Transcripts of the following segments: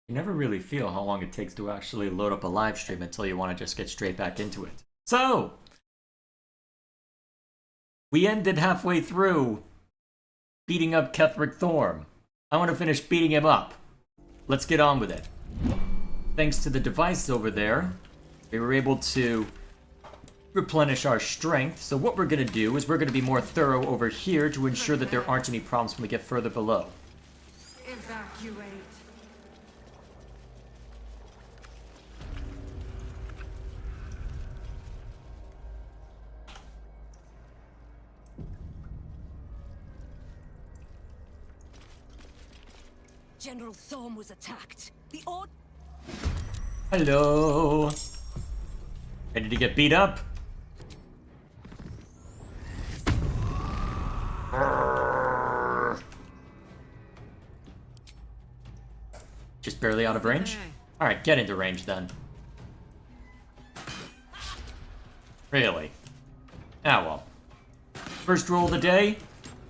You never really feel how long it takes to actually load up a live stream until you want to just get straight back into it. So, we ended halfway through beating up Ketheric Thorm. I want to finish beating him up. Let's get on with it. Thanks to the device over there, we were able to replenish our strength. So what we're going to do is we're going to be more thorough over here to ensure that there aren't any problems when we get further below. Evacuate. General Thorm was attacked. The Ord... Hello. Ready to get beat up? Just barely out of range? Alright, get into range then. Really? Ah well. First roll of the day?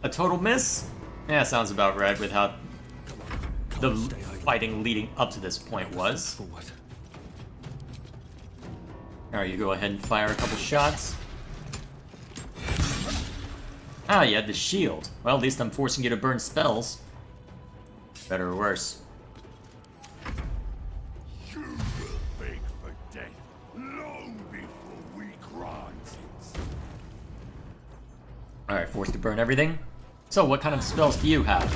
A total miss? Yeah, sounds about right with how the fighting leading up to this point was. Alright, you go ahead and fire a couple shots. Ah, you had the shield. Well, at least I'm forcing you to burn spells. Better or worse. You will beg for death long before we grant it. Alright, forced to burn everything. So, what kind of spells do you have?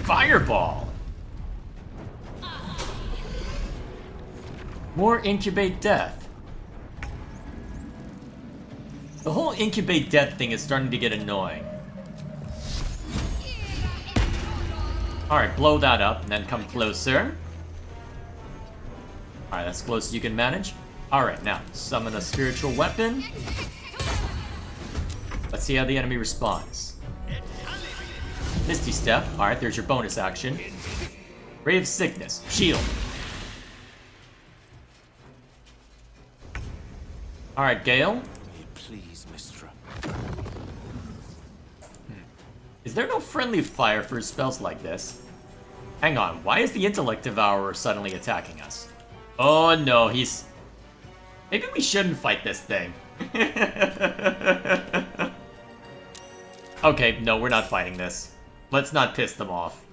Fireball! More incubate death. The whole incubate death thing is starting to get annoying. Alright, blow that up and then come closer. Alright, that's close as you can manage. Alright, now, summon a spiritual weapon. Let's see how the enemy responds. Misty Step. Alright, there's your bonus action. Ray of Sickness. Shield. Alright, Gale. Please, Mistra. Is there no friendly fire for spells like this? Hang on, why is the Intellect Devourer suddenly attacking us? Oh no, he's... Maybe we shouldn't fight this thing. Okay, no, we're not fighting this. Let's not piss them off.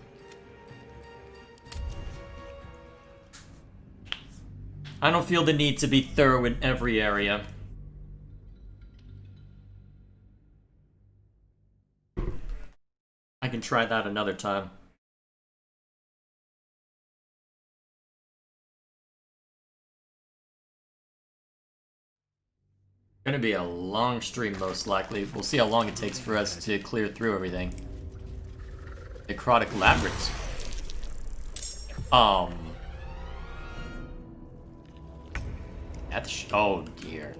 I don't feel the need to be thorough in every area. I can try that another time. Gonna be a long stream, most likely. We'll see how long it takes for us to clear through everything. Necrotic Labyrinth. That's... oh, dear.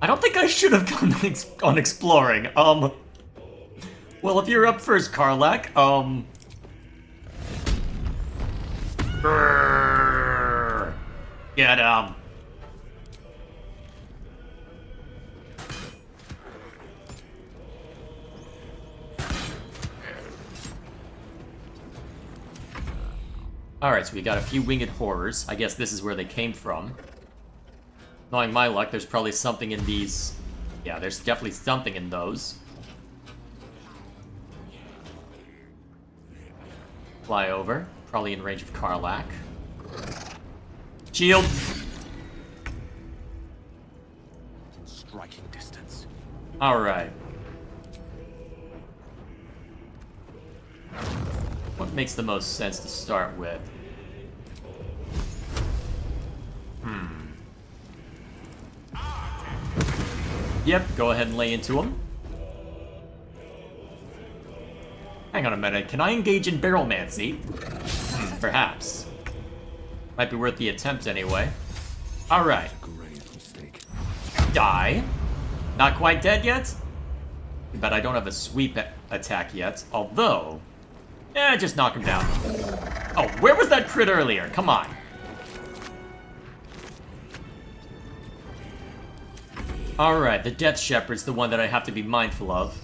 I don't think I should have gone on exploring. Well, if you're up first, Karlak, get him. Alright, so we got a few winged horrors. I guess this is where they came from. Knowing my luck, there's probably something in these... yeah, there's definitely something in those. Fly over. Probably in range of Karlak. Shield! Striking distance. Alright. What makes the most sense to start with? Yep, go ahead and lay into him. Hang on a minute, can I engage in Barrelmancy? Perhaps. Might be worth the attempt anyway. Alright. Die. Not quite dead yet? But I don't have a sweep attack yet, although... eh, just knock him down. Oh, where was that crit earlier? Come on. Alright, the Death Shepherd's the one that I have to be mindful of.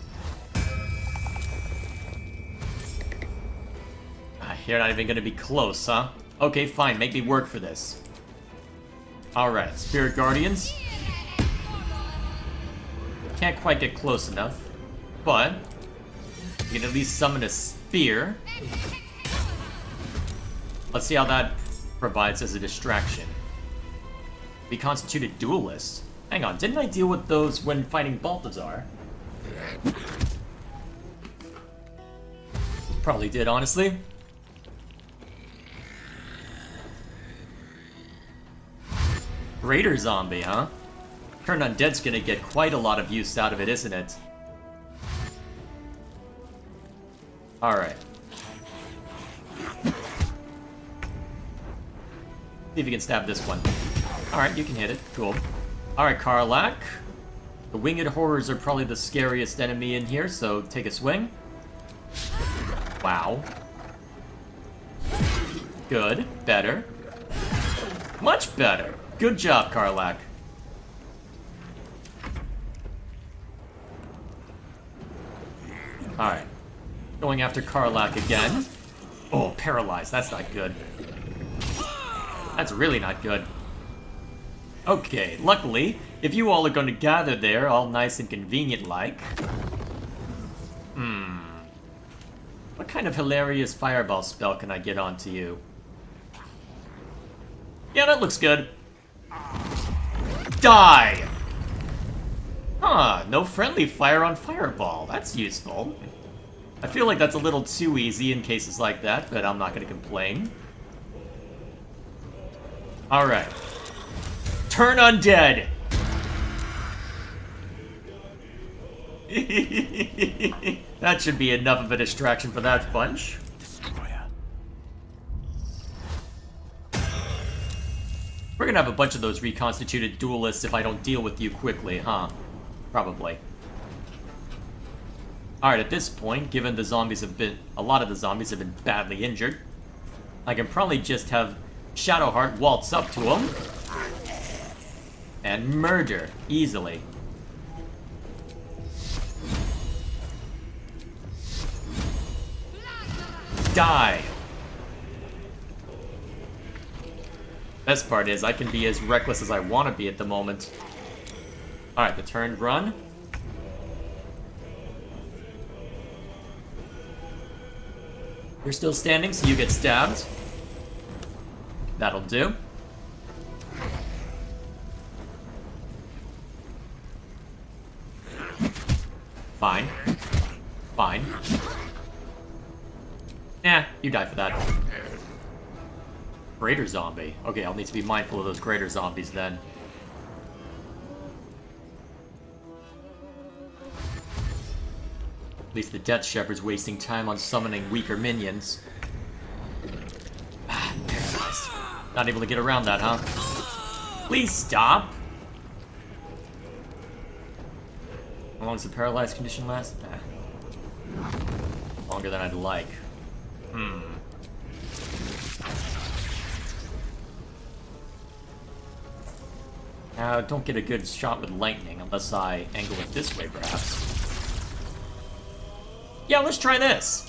You're not even gonna be close, huh? Okay, fine, make me work for this. Alright, Spirit Guardians. Can't quite get close enough, but you can at least summon a spear. Let's see how that provides as a distraction. Reconstituted duelist. Hang on, didn't I deal with those when fighting Balthazar? Probably did, honestly. Raider zombie, huh? Turn Undead's gonna get quite a lot of use out of it, isn't it? Alright. See if you can stab this one. Alright, you can hit it. Cool. Alright, Karlach. The winged horrors are probably the scariest enemy in here, so take a swing. Wow. Good. Better. Much better. Good job, Karlach. Alright. Going after Karlach again. Oh, paralyzed. That's not good. That's really not good. Okay, luckily, if you all are going to gather there, all nice and convenient-like... What kind of hilarious fireball spell can I get onto you? Yeah, that looks good. Die! Huh, no friendly fire on fireball. That's useful. I feel like that's a little too easy in cases like that, but I'm not going to complain. Alright. Turn undead! That should be enough of a distraction for that bunch. Destroyer. We're gonna have a bunch of those reconstituted duelists if I don't deal with you quickly, huh? Probably. Alright, at this point, given the zombies have been... a lot of the zombies have been badly injured, I can probably just have Shadowheart waltz up to him and murder easily. Die! Best part is, I can be as reckless as I want to be at the moment. Alright, the turn run. You're still standing, so you get stabbed. That'll do. Fine. Fine. Nah, you die for that. Greater zombie. Okay, I'll need to be mindful of those greater zombies then. At least the Death Shepherd's wasting time on summoning weaker minions. Ah, paralyzed. Not able to get around that, huh? Please stop! How long does the paralyzed condition last? Longer than I'd like. Now, don't get a good shot with lightning unless I angle it this way, perhaps. Yeah, let's try this!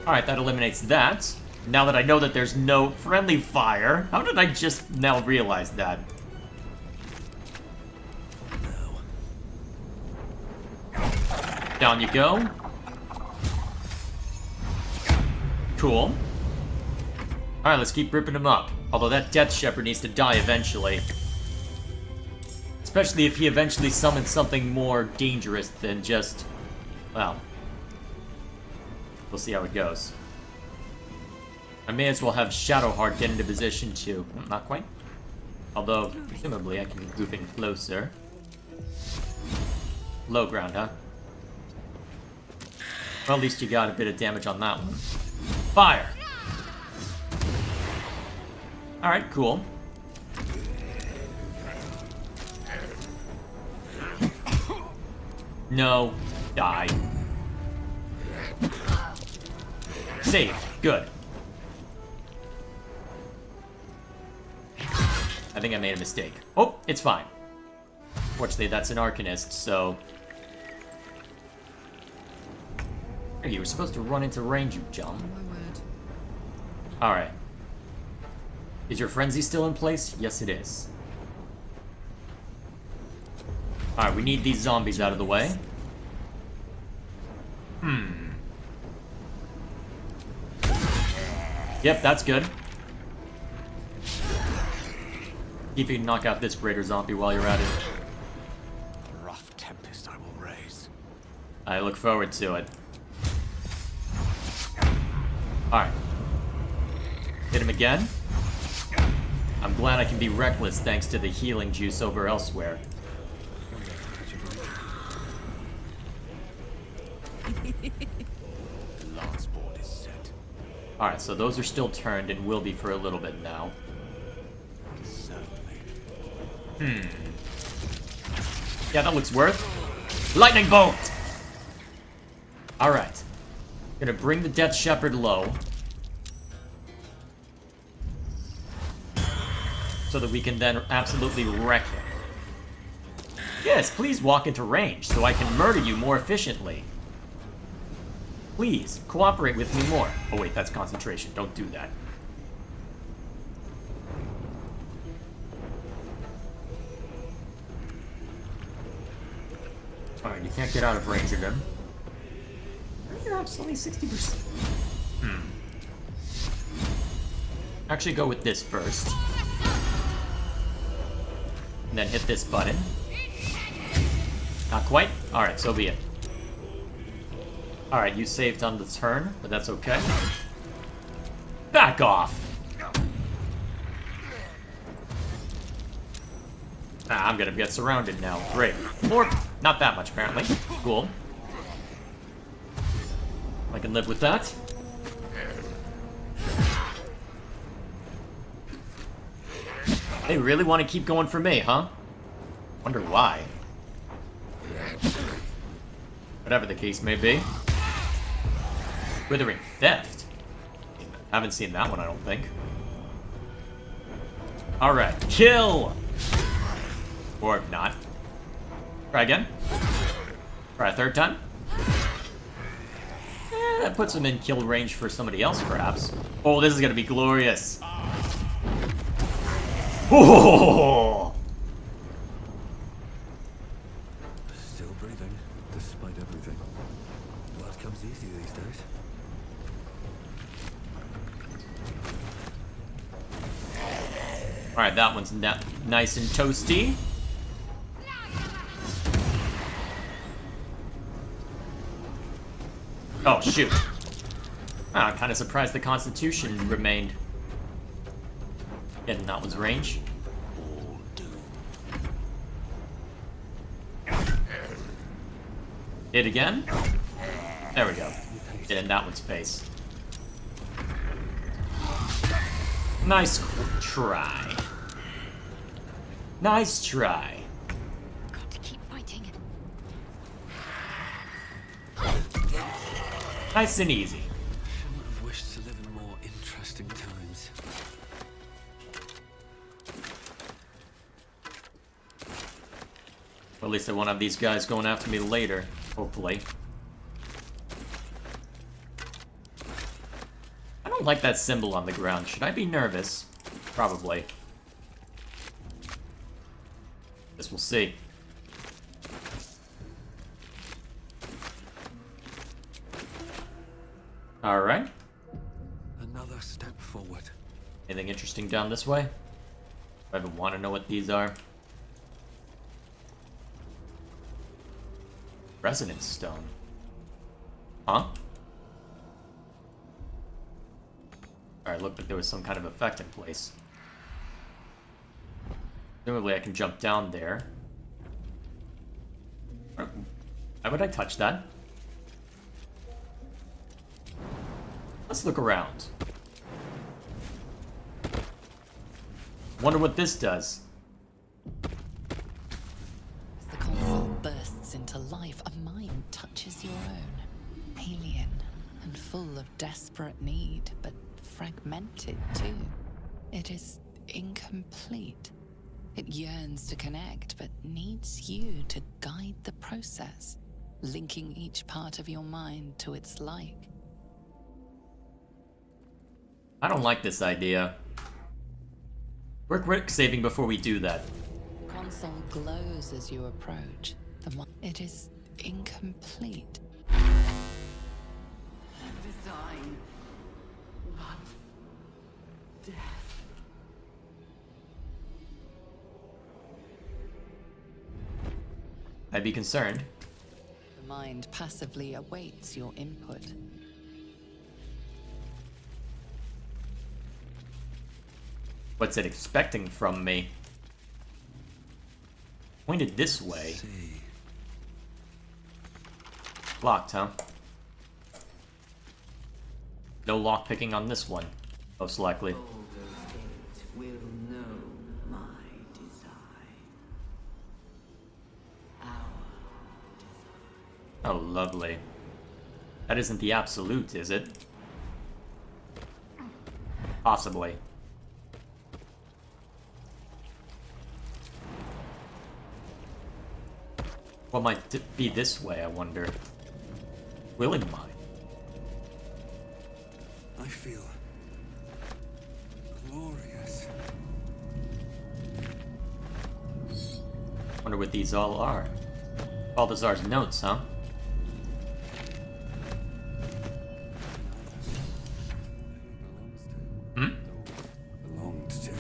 Alright, that eliminates that. Now that I know that there's no friendly fire, how did I just now realize that? Down you go. Cool. Alright, let's keep ripping him up. Although that Death Shepherd needs to die eventually. Especially if he eventually summons something more dangerous than just... well... we'll see how it goes. I may as well have Shadowheart get into position too. Not quite. Although, presumably I can move in closer. Low ground, huh? Well, at least you got a bit of damage on that one. Fire! Alright, cool. No. Die. Save. Good. I think I made a mistake. Oh, it's fine. Fortunately, that's an Arcanist, so... Hey, you were supposed to run into range, you jump. My word. Alright. Is your frenzy still in place? Yes, it is. Alright, we need these zombies out of the way. Yep, that's good. See if you can knock out this greater zombie while you're at it. Rough tempest I will raise. I look forward to it. Alright. Hit him again. I'm glad I can be reckless thanks to the healing juice over elsewhere. The last board is set. Alright, so those are still turned and will be for a little bit now. Certainly. Yeah, that looks worth. Lightning bolt! Alright. Gonna bring the Death Shepherd low. So that we can then absolutely wreck him. Yes, please walk into range so I can murder you more efficiently. Please, cooperate with me more. Oh wait, that's concentration. Don't do that. Alright, you can't get out of range of him. You're only 60%. Actually go with this first. And then hit this button. Not quite? Alright, so be it. Alright, you saved on the turn, but that's okay. Back off! Ah, I'm gonna get surrounded now. Great. Or, not that much, apparently. Cool. I can live with that. They really want to keep going for me, huh? Wonder why. Whatever the case may be. Withering Theft? Haven't seen that one, I don't think. Alright, kill! Or not. Try again. Try a third time. That puts him in kill range for somebody else, perhaps. Oh, this is gonna be glorious. Oh! Still breathing, despite everything. Blood comes easy these days. Alright, that one's nice and toasty. Oh, shoot. Ah, I'm kind of surprised the Constitution remained. Yeah, that was range. Hit again. There we go. Hit in that one's face. Nice try. Nice try. Got to keep fighting. Nice and easy. Shouldn't have wished to live in more interesting times. Or at least I won't have these guys going after me later, hopefully. I don't like that symbol on the ground. Should I be nervous? Probably. Guess we'll see. Alright. Another step forward. Anything interesting down this way? I even want to know what these are. Resonance stone. Huh? Alright, looked like there was some kind of effect in place. Presumably I can jump down there. Why would I touch that? Let's look around. Wonder what this does. As the console bursts into life, a mind touches your own. Alien and full of desperate need, but fragmented too. It is incomplete. It yearns to connect, but needs you to guide the process. linking each part of your mind to its like. I don't like this idea. We're quick saving before we do that. Console glows as you approach. It is incomplete. Design. But death. I'd be concerned. The mind passively awaits your input. What's it expecting from me? Pointed this way. See. Locked, huh? No lock picking on this one, most likely. Baldur's Gate will know my design. Our Oh, lovely. That isn't the absolute, is it? Possibly. What might be this way, I wonder? Willing mind. I feel glorious. Wonder what these all are. Baldazar's notes, huh? Hmm? Belonged to.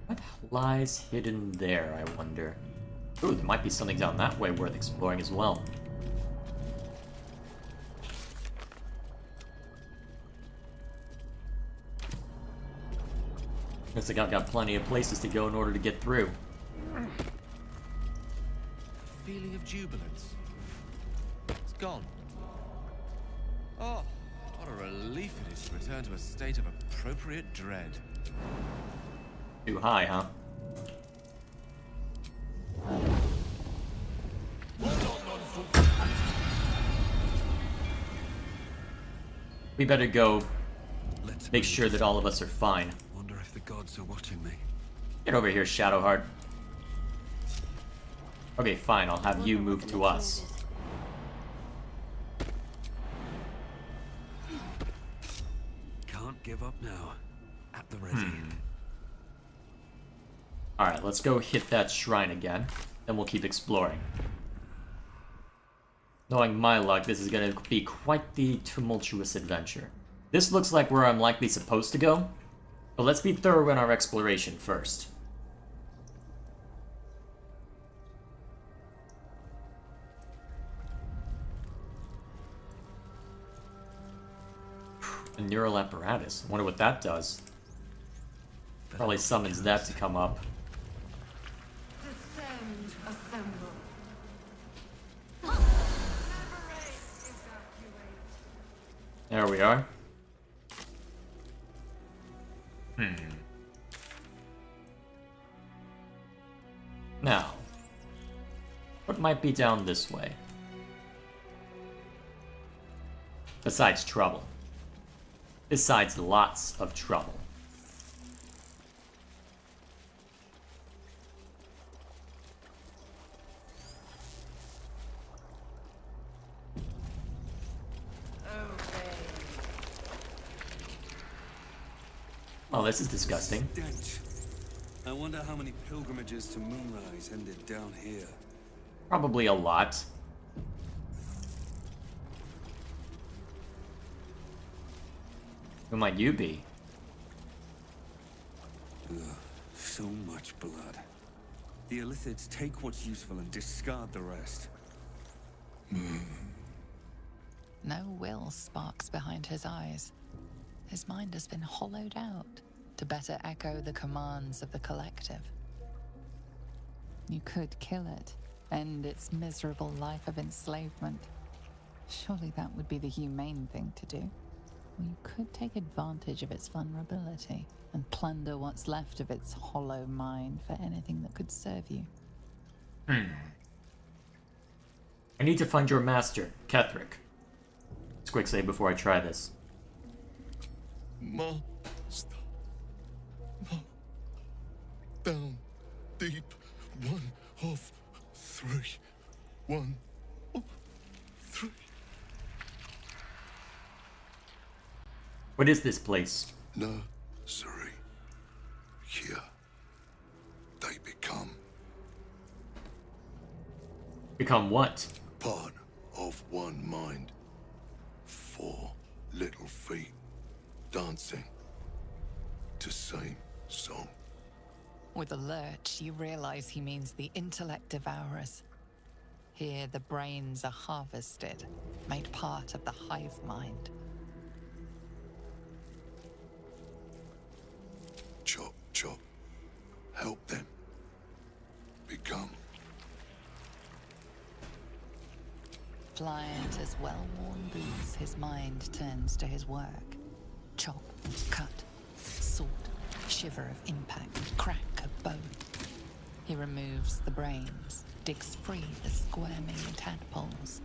What lies hidden there, I wonder? Ooh, there might be something down that way worth exploring as well. Looks like I've got plenty of places to go in order to get through. Feeling of jubilance. It's gone. Oh, what a relief it is to return to a state of appropriate dread. Too high, huh? We better go Let's make move. sure that all of us are fine. Wonder if the gods are watching me. Get over here, Shadowheart. Okay, fine, I'll have you move to us. Can't give up now. At the ready. Alright, let's go hit that shrine again. Then we'll keep exploring. Knowing my luck, this is gonna be quite the tumultuous adventure. This looks like where I'm likely supposed to go, but let's be thorough in our exploration first. A neural apparatus. I wonder what that does. Probably summons that to come up. descend, assemble. Evacuate. There we are. Now, what might be down this way? Besides trouble. Besides lots of trouble. Oh, this is disgusting. Stench. I wonder how many pilgrimages to Moonrise ended down here. Probably a lot. Who might you be? Ugh, so much blood. The Illithids take what's useful and discard the rest. No will sparks behind his eyes. His mind has been hollowed out to better echo the commands of the collective. You could kill it, end its miserable life of enslavement. Surely that would be the humane thing to do. You could take advantage of its vulnerability and plunder what's left of its hollow mind for anything that could serve you. I need to find your master, Ketherick. Let's quick say before I try this. Master. No. Down. Deep. 1 of 3. 1 of 3. What is this place? Nursery. Here. They become Become what? part of one mind. 4 little feet dancing to same song. With a lurch, you realize he means the intellect devourers. Here, the brains are harvested, made part of the hive mind. Chop, chop. Help them become. Pliant as well-worn boots, his mind turns to his work. Chop, cut, sort, shiver of impact, crack of bone. He removes the brains, digs free the squirming tadpoles.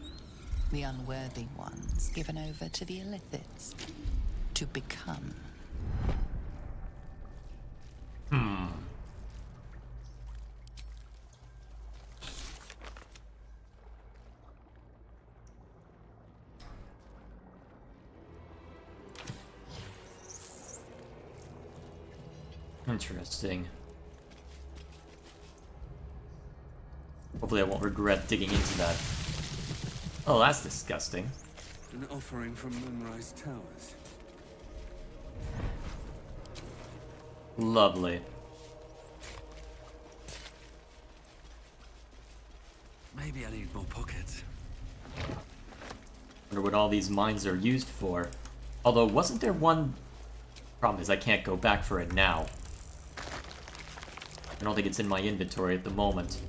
The unworthy ones given over to the illithids to become. Interesting. Hopefully I won't regret digging into that. Oh, that's disgusting. An offering from Moonrise Towers. Lovely. Maybe I need more pockets. Wonder what all these mines are used for. Although, wasn't there one... Problem is I can't go back for it now. I don't think it's in my inventory at the moment.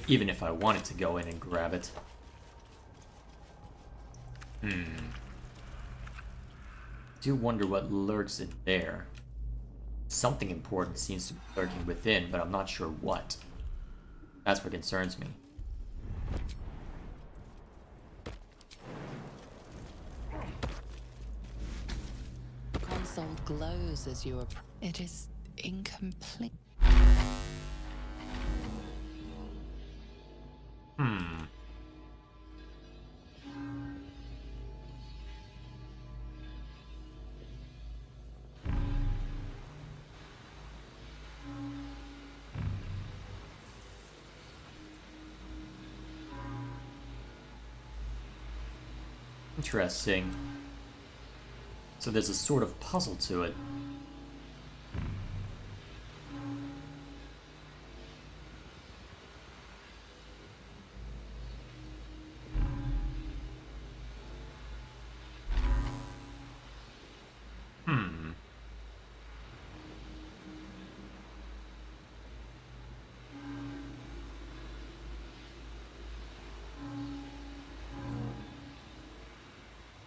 Even if I wanted to go in and grab it. Do wonder what lurks in there. Something important seems to be lurking within, but I'm not sure what. That's what concerns me. The console glows as you approach. It is incomplete. Interesting. So there's a sort of puzzle to it.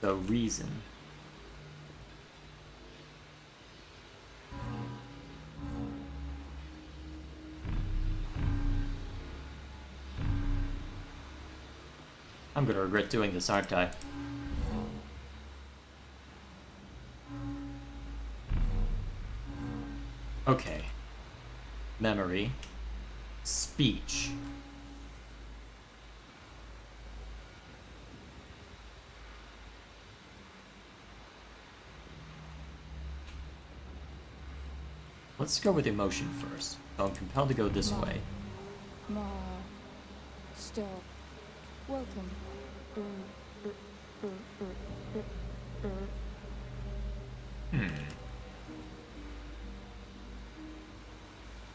The reason. I'm gonna regret doing this, aren't I? Okay. Memory. Speech. Let's go with emotion first. So I'm compelled to go this way. Stop. Welcome.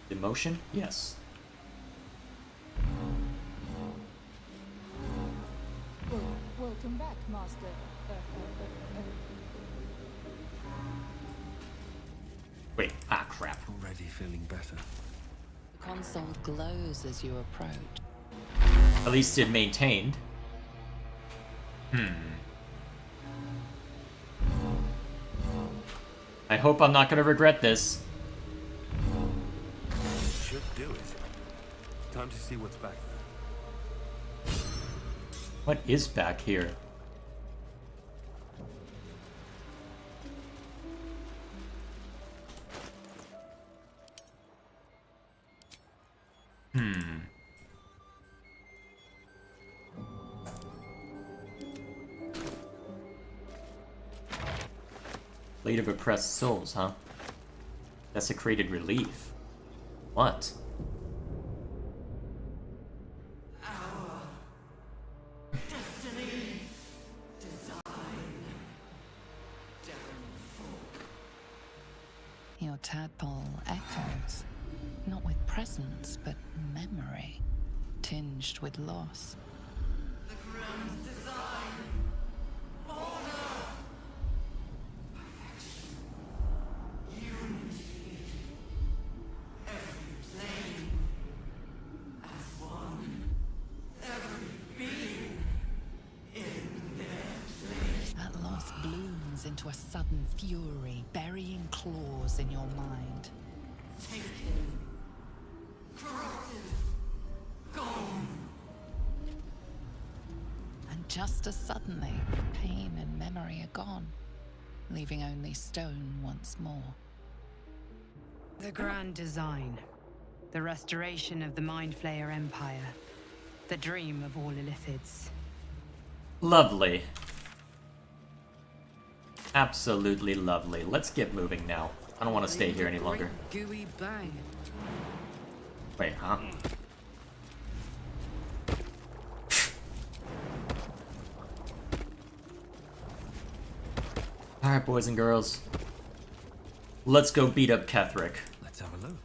Emotion? Yes. Welcome back, Master. Wait, crap. Already feeling better. The console glows as you approach. At least it maintained. I hope I'm not gonna regret this. Should do it. Time to see what's back there. What is back here? Blade of oppressed souls, huh? Desecrated relief. What? Destiny, design, downfall. Your tadpole echoes, not with presence, but memory, tinged with loss. The grand design, order, perfection, unity. Every plane as one. Every being in their place. That loss blooms into a sudden fury, burying claws in your mind. Taken, corrupted, gone. And just as suddenly, pain and memory are gone, leaving only stone once more. The grand design. The restoration of the Mind Flayer Empire. The dream of all Illithids. Lovely. Absolutely lovely. Let's get moving now. I don't want to stay here any longer. Gooey bang. Wait, huh? Alright, boys and girls. Let's go beat up Ketherick. Let's have a look.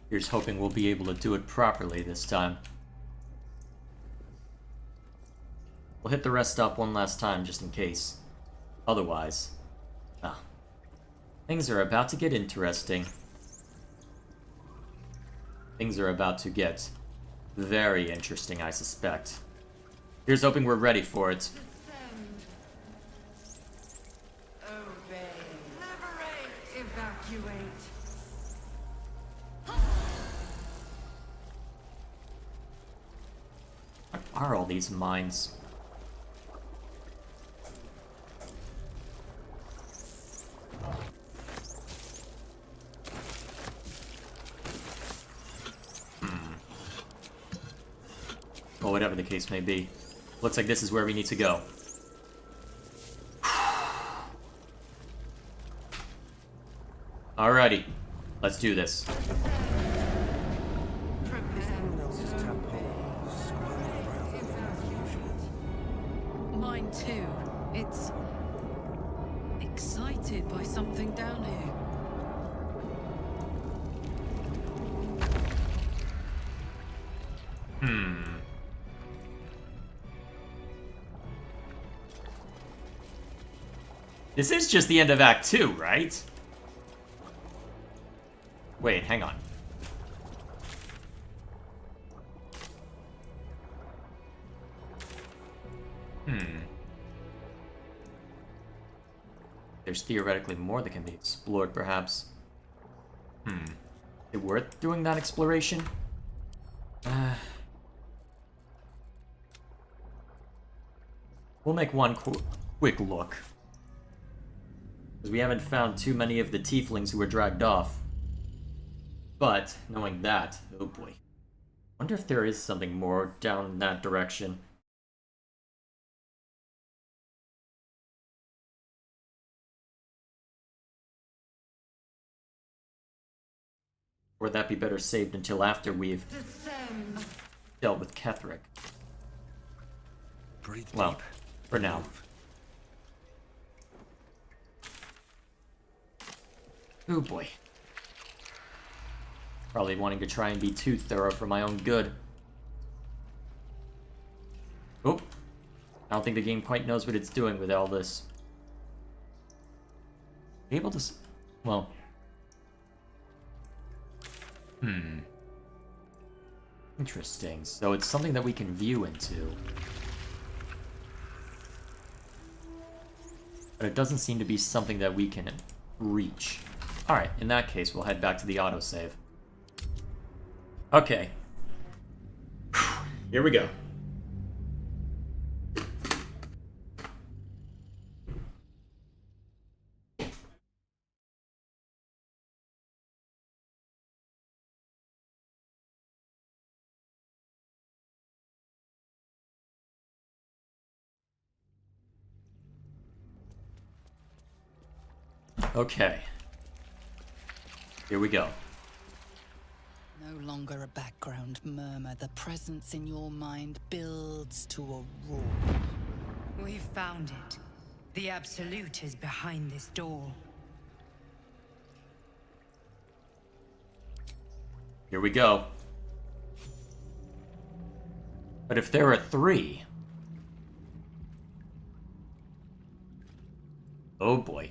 Here's hoping we'll be able to do it properly this time. We'll hit the rest stop one last time just in case. Otherwise... ah. Things are about to get interesting. Things are about to get very interesting, I suspect. Here's hoping we're ready for it. Descend. Obey. Liberate. Evacuate. What are all these mines? Well, whatever the case may be. Looks like this is where we need to go. Alrighty. Let's do this. Everyone else's tadpole squirming around as usual. Mine too. It's excited by something down here. This is just the end of Act 2, right? Wait, hang on. There's theoretically more that can be explored, perhaps. Is it worth doing that exploration? We'll make one quick look. Because we haven't found too many of the tieflings who were dragged off. But, knowing that, oh boy. Wonder if there is something more down that direction. Or would that be better saved until after we've Descend. dealt with Ketherick? Breathe Well, deep. for now. Oh boy. Probably wanting to try and be too thorough for my own good. Oh. I don't think the game quite knows what it's doing with all this. Able to... well... Interesting. So it's something that we can view into. But it doesn't seem to be something that we can reach. Alright, in that case, we'll head back to the autosave. Okay. Here we go. Okay. Here we go. No longer a background murmur. The presence in your mind builds to a roar. We've found it. The Absolute is behind this door. Here we go. But if there are 3... Oh boy.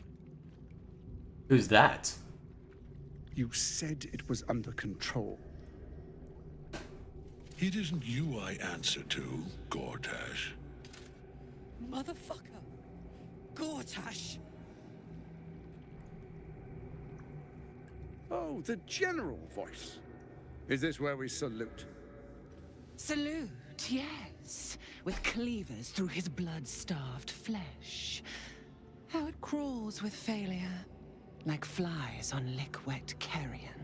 Who's that? You said it was under control. It isn't you I answer to, Gortash. Motherfucker! Gortash! Oh, the general voice. Is this where we salute? Salute, yes. With cleavers through his blood-starved flesh. How it crawls with failure, like flies on lick-wet carrion.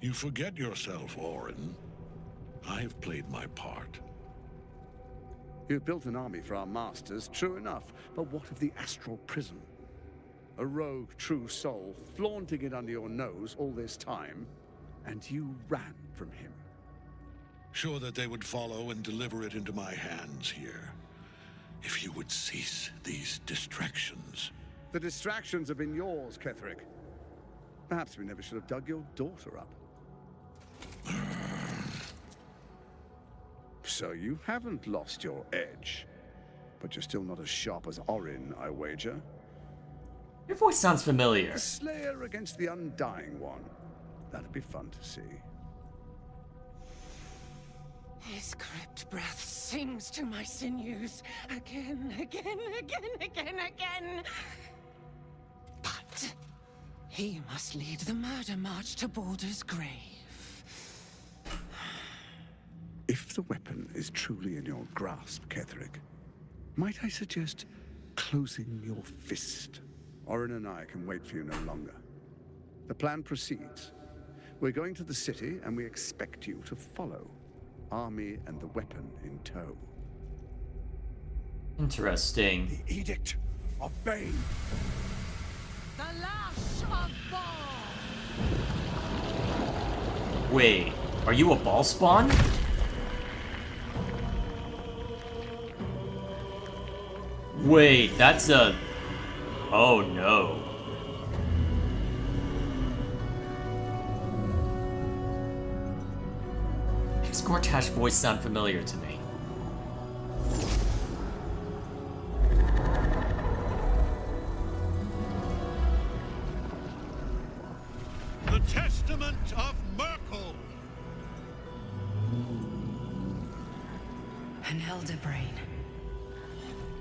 You forget yourself, Orin. I've played my part. You've built an army for our masters, true enough. But what of the astral prison? A rogue true soul flaunting it under your nose all this time, and you ran from him. Sure that they would follow and deliver it into my hands here. If you would cease these distractions. The distractions have been yours, Ketherick. Perhaps we never should have dug your daughter up. So you haven't lost your edge. But you're still not as sharp as Orin, I wager. Your voice sounds familiar. A slayer against the Undying One. That'd be fun to see. His crypt breath sings to my sinews. Again, again, again, again, again. But he must lead the murder march to Baldur's grave. If the weapon is truly in your grasp, Ketherick, might I suggest closing your fist? Orin and I can wait for you no longer. The plan proceeds. We're going to the city, and we expect you to follow. Army and the weapon in tow. Interesting. The Edict of Bane. The lash of Ball. Wait, are you a ball spawn? Wait, that's a... Oh no. Does Gortash voice sound familiar to me? The Testament of Myrkul! An elder brain.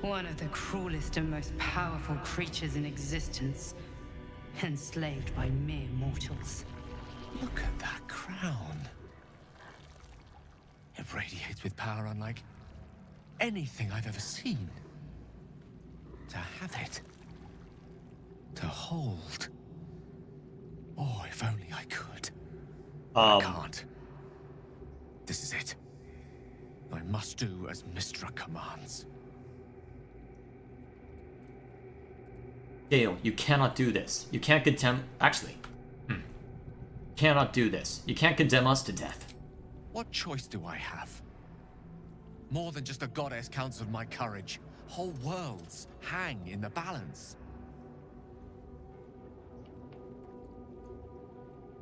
One of the cruelest and most powerful creatures in existence. Enslaved by mere mortals. Look at that crown. It radiates with power unlike anything I've ever seen. To have it. To hold. Oh, if only I could. I can't. This is it. I must do as Mystra commands. Gale, you cannot do this. You can't condemn... Actually. Cannot do this. You can't condemn us to death. What choice do I have? More than just a goddess counts of my courage. Whole worlds hang in the balance.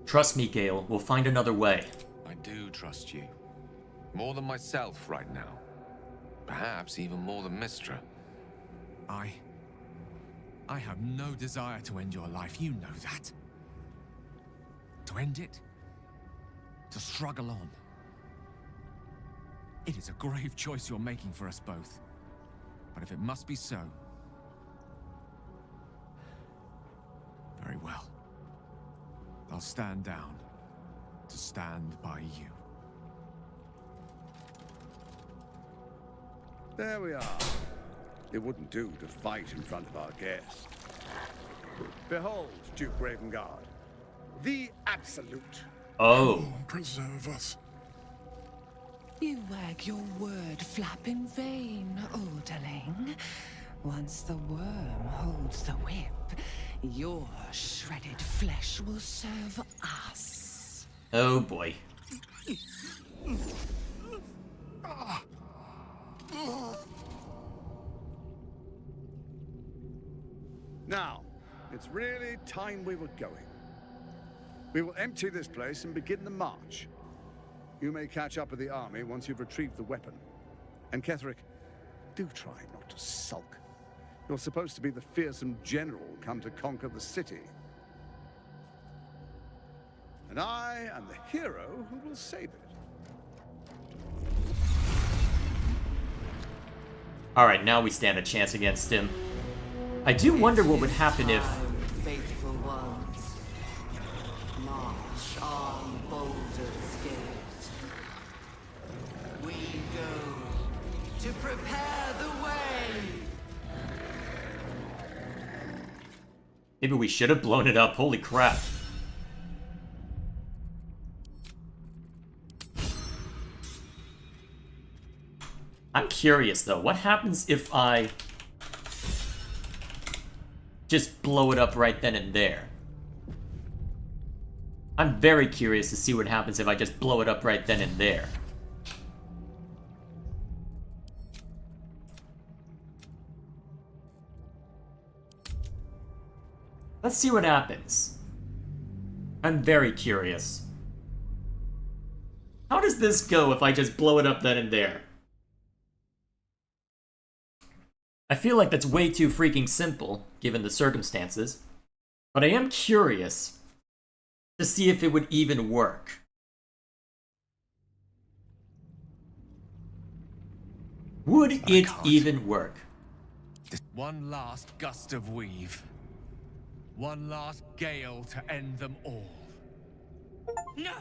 Trust me, Gale. We'll find another way. I do trust you. More than myself right now. Perhaps even more than Mystra. I have no desire to end your life, you know that. To end it? To struggle on. It is a grave choice you're making for us both. But if it must be so, I'll stand down to stand by you. There we are. It wouldn't do to fight in front of our guest. Behold, Duke Ravengard, the Absolute. Oh. Preserve us. You wag your word flap in vain, Alderling. Once the worm holds the whip, your shredded flesh will serve us. Oh boy. Now, it's really time we were going. We will empty this place and begin the march. You may catch up with the army once you've retrieved the weapon. And Ketheric, do try not to sulk. You're supposed to be the fearsome general come to conquer the city. And I am the hero who will save it. Alright, now we stand a chance against him. I do wonder what would happen if... Faithful ones, march on Baldur's Gate. We go to prepare the way. Maybe we should have blown it up. Holy crap. I'm curious though, what happens if I just blow it up right then and there? I'm very curious to see what happens if I just blow it up right then and there. Let's see what happens. I'm very curious. How does this go if I just blow it up then and there? I feel like that's way too freaking simple, given the circumstances. But I am curious to see if it would even work. Would it even work? One last gust of weave. One last gale to end them all. No!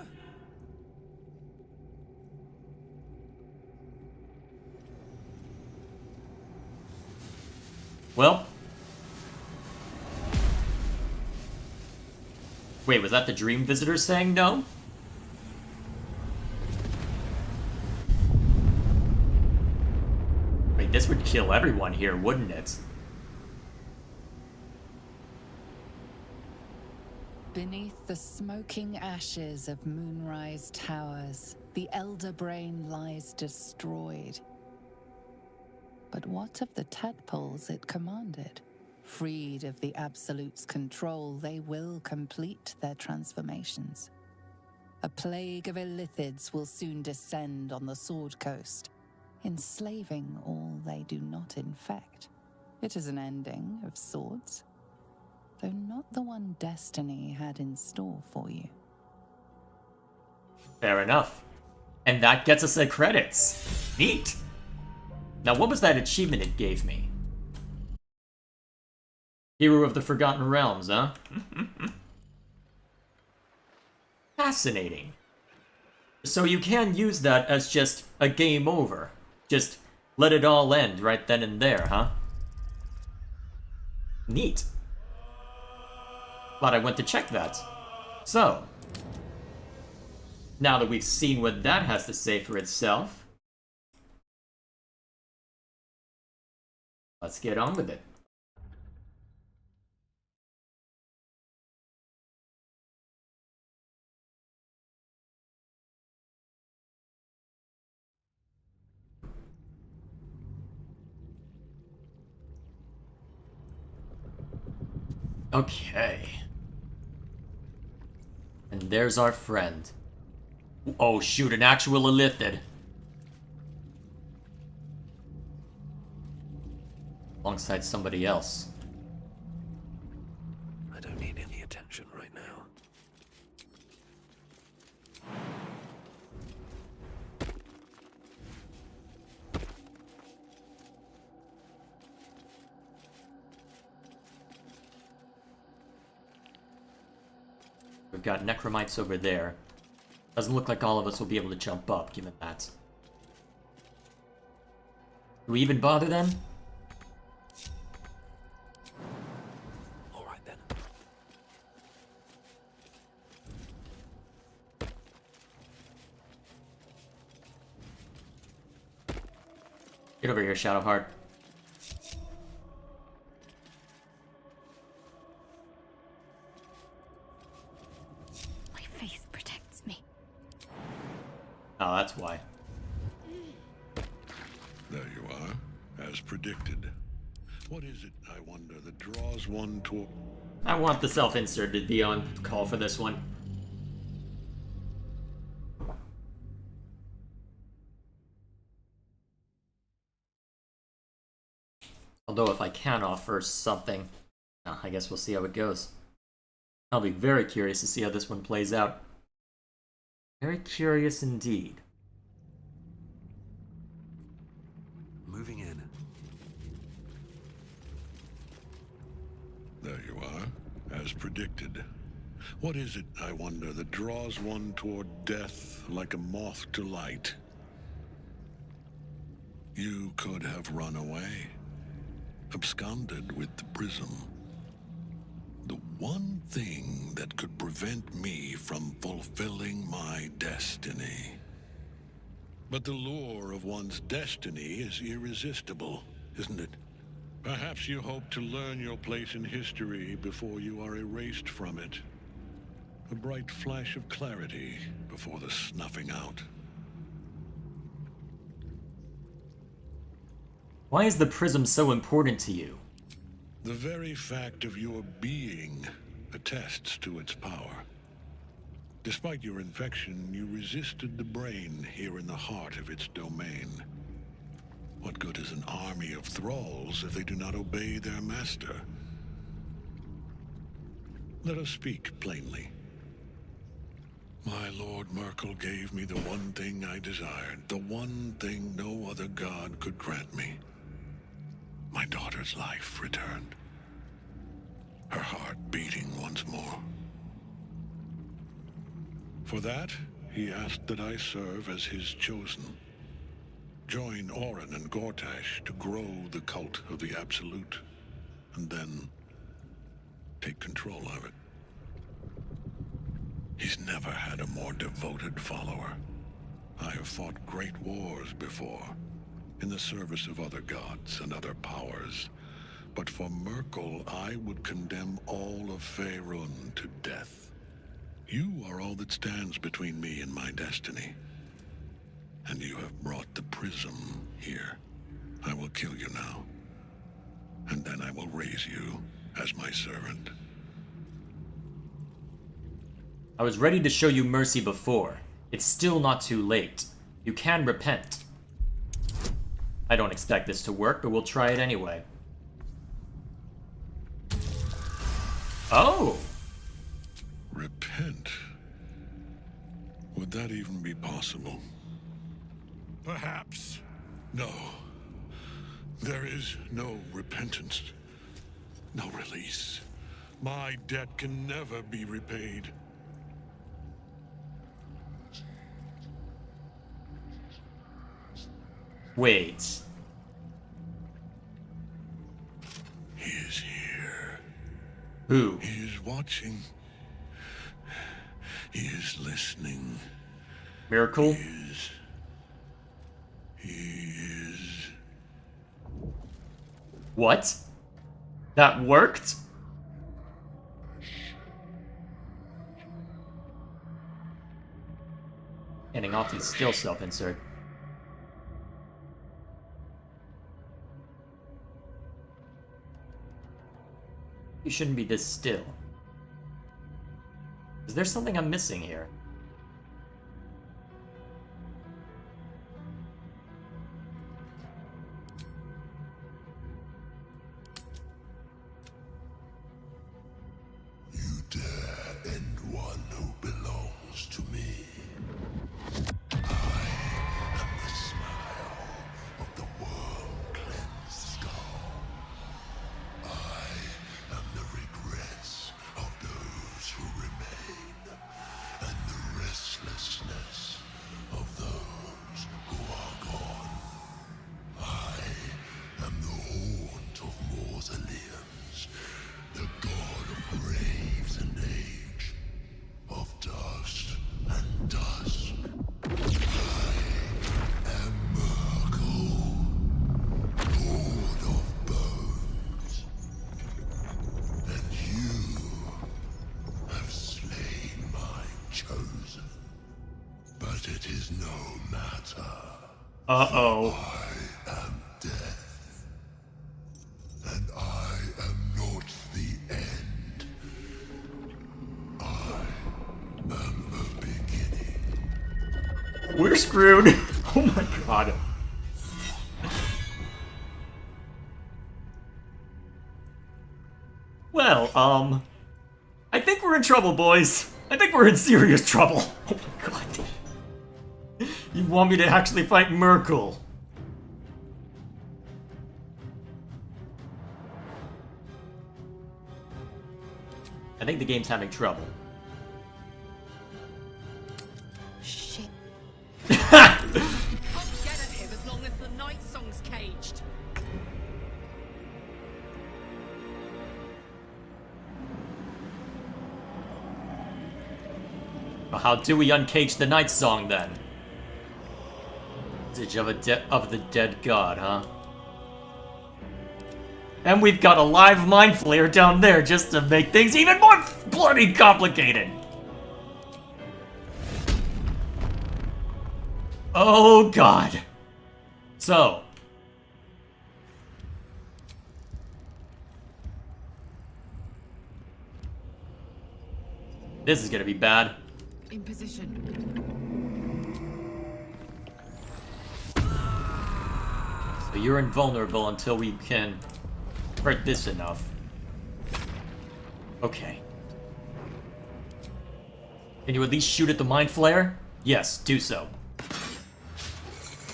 Well. Wait, was that the Dream Visitor saying no? Wait, this would kill everyone here, wouldn't it? Beneath the smoking ashes of Moonrise Towers, the Elder Brain lies destroyed. But what of the tadpoles it commanded? Freed of the Absolute's control, they will complete their transformations. A plague of illithids will soon descend on the Sword Coast, enslaving all they do not infect. It is an ending of sorts, though not the one Destiny had in store for you. Fair enough. And that gets us the credits. Neat! Now what was that achievement it gave me? Hero of the Forgotten Realms, huh? Fascinating. So you can use that as just a game over. Just let it all end right then and there, huh? Neat. Glad I went to check that. So, now that we've seen what that has to say for itself, let's get on with it. Okay. And there's our friend. Oh shoot, an actual illithid. Alongside somebody else. I don't need any attention right now. We've got necromites over there. Doesn't look like all of us will be able to jump up, given that. Do we even bother then? Alright then. Get over here, Shadowheart. My faith protects me. Oh, that's why. There you are, as predicted. What is it, I wonder, that draws one toward... I want the self-insert to be on call for this one. Although if I can offer something, I guess we'll see how it goes. I'll be very curious to see how this one plays out. Very curious indeed. Moving in. There you are, as predicted. What is it, I wonder, that draws one toward death like a moth to light? You could have run away, absconded with the prism. The one thing that could prevent me from fulfilling my destiny. But the lure of one's destiny is irresistible, isn't it? Perhaps you hope to learn your place in history before you are erased from it. A bright flash of clarity before the snuffing out. Why is the prism so important to you? The very fact of your being attests to its power. Despite your infection, you resisted the brain here in the heart of its domain. What good is an army of thralls if they do not obey their master? Let us speak plainly. My Lord Myrkul gave me the one thing I desired, the one thing no other god could grant me. My daughter's life returned. Her heart beating once more. For that, he asked that I serve as his chosen. Join Orin and Gortash to grow the cult of the Absolute, and then take control of it. He's never had a more devoted follower. I have fought great wars before, in the service of other gods and other powers. But for Myrkul, I would condemn all of Faerun to death. You are all that stands between me and my destiny. And you have brought the prism here. I will kill you now. And then I will raise you as my servant. I was ready to show you mercy before. It's still not too late. You can repent. I don't expect this to work, but we'll try it anyway. Oh! Repent? Would that even be possible? Perhaps. No. There is no repentance. No release. My debt can never be repaid. Wait. He is here. Who? He is watching. He is listening. Myrkul? He is... What? That worked? Ending off these still self-insert. You shouldn't be this still. Is there something I'm missing here? You dare end one who belongs to me. I am the smile of the world-cleansed skull. I am the regrets of those who remain. Uh-oh. I am death, and I am not the end. I am a beginning. We're screwed. Oh my god. Well, I think we're in trouble, boys. I think we're in serious trouble. Oh my god. You want me to actually fight Myrkul? I think the game's having trouble. Shit. Can't get at him as long as the night song's caged. Well, how do we uncage the night song then? Message of the dead god, huh? And we've got a live mind flayer down there just to make things even more bloody complicated. Oh god. So. This is gonna be bad. In position. So you're invulnerable until we can hurt this enough. Okay. Can you at least shoot at the mind flare? Yes, do so.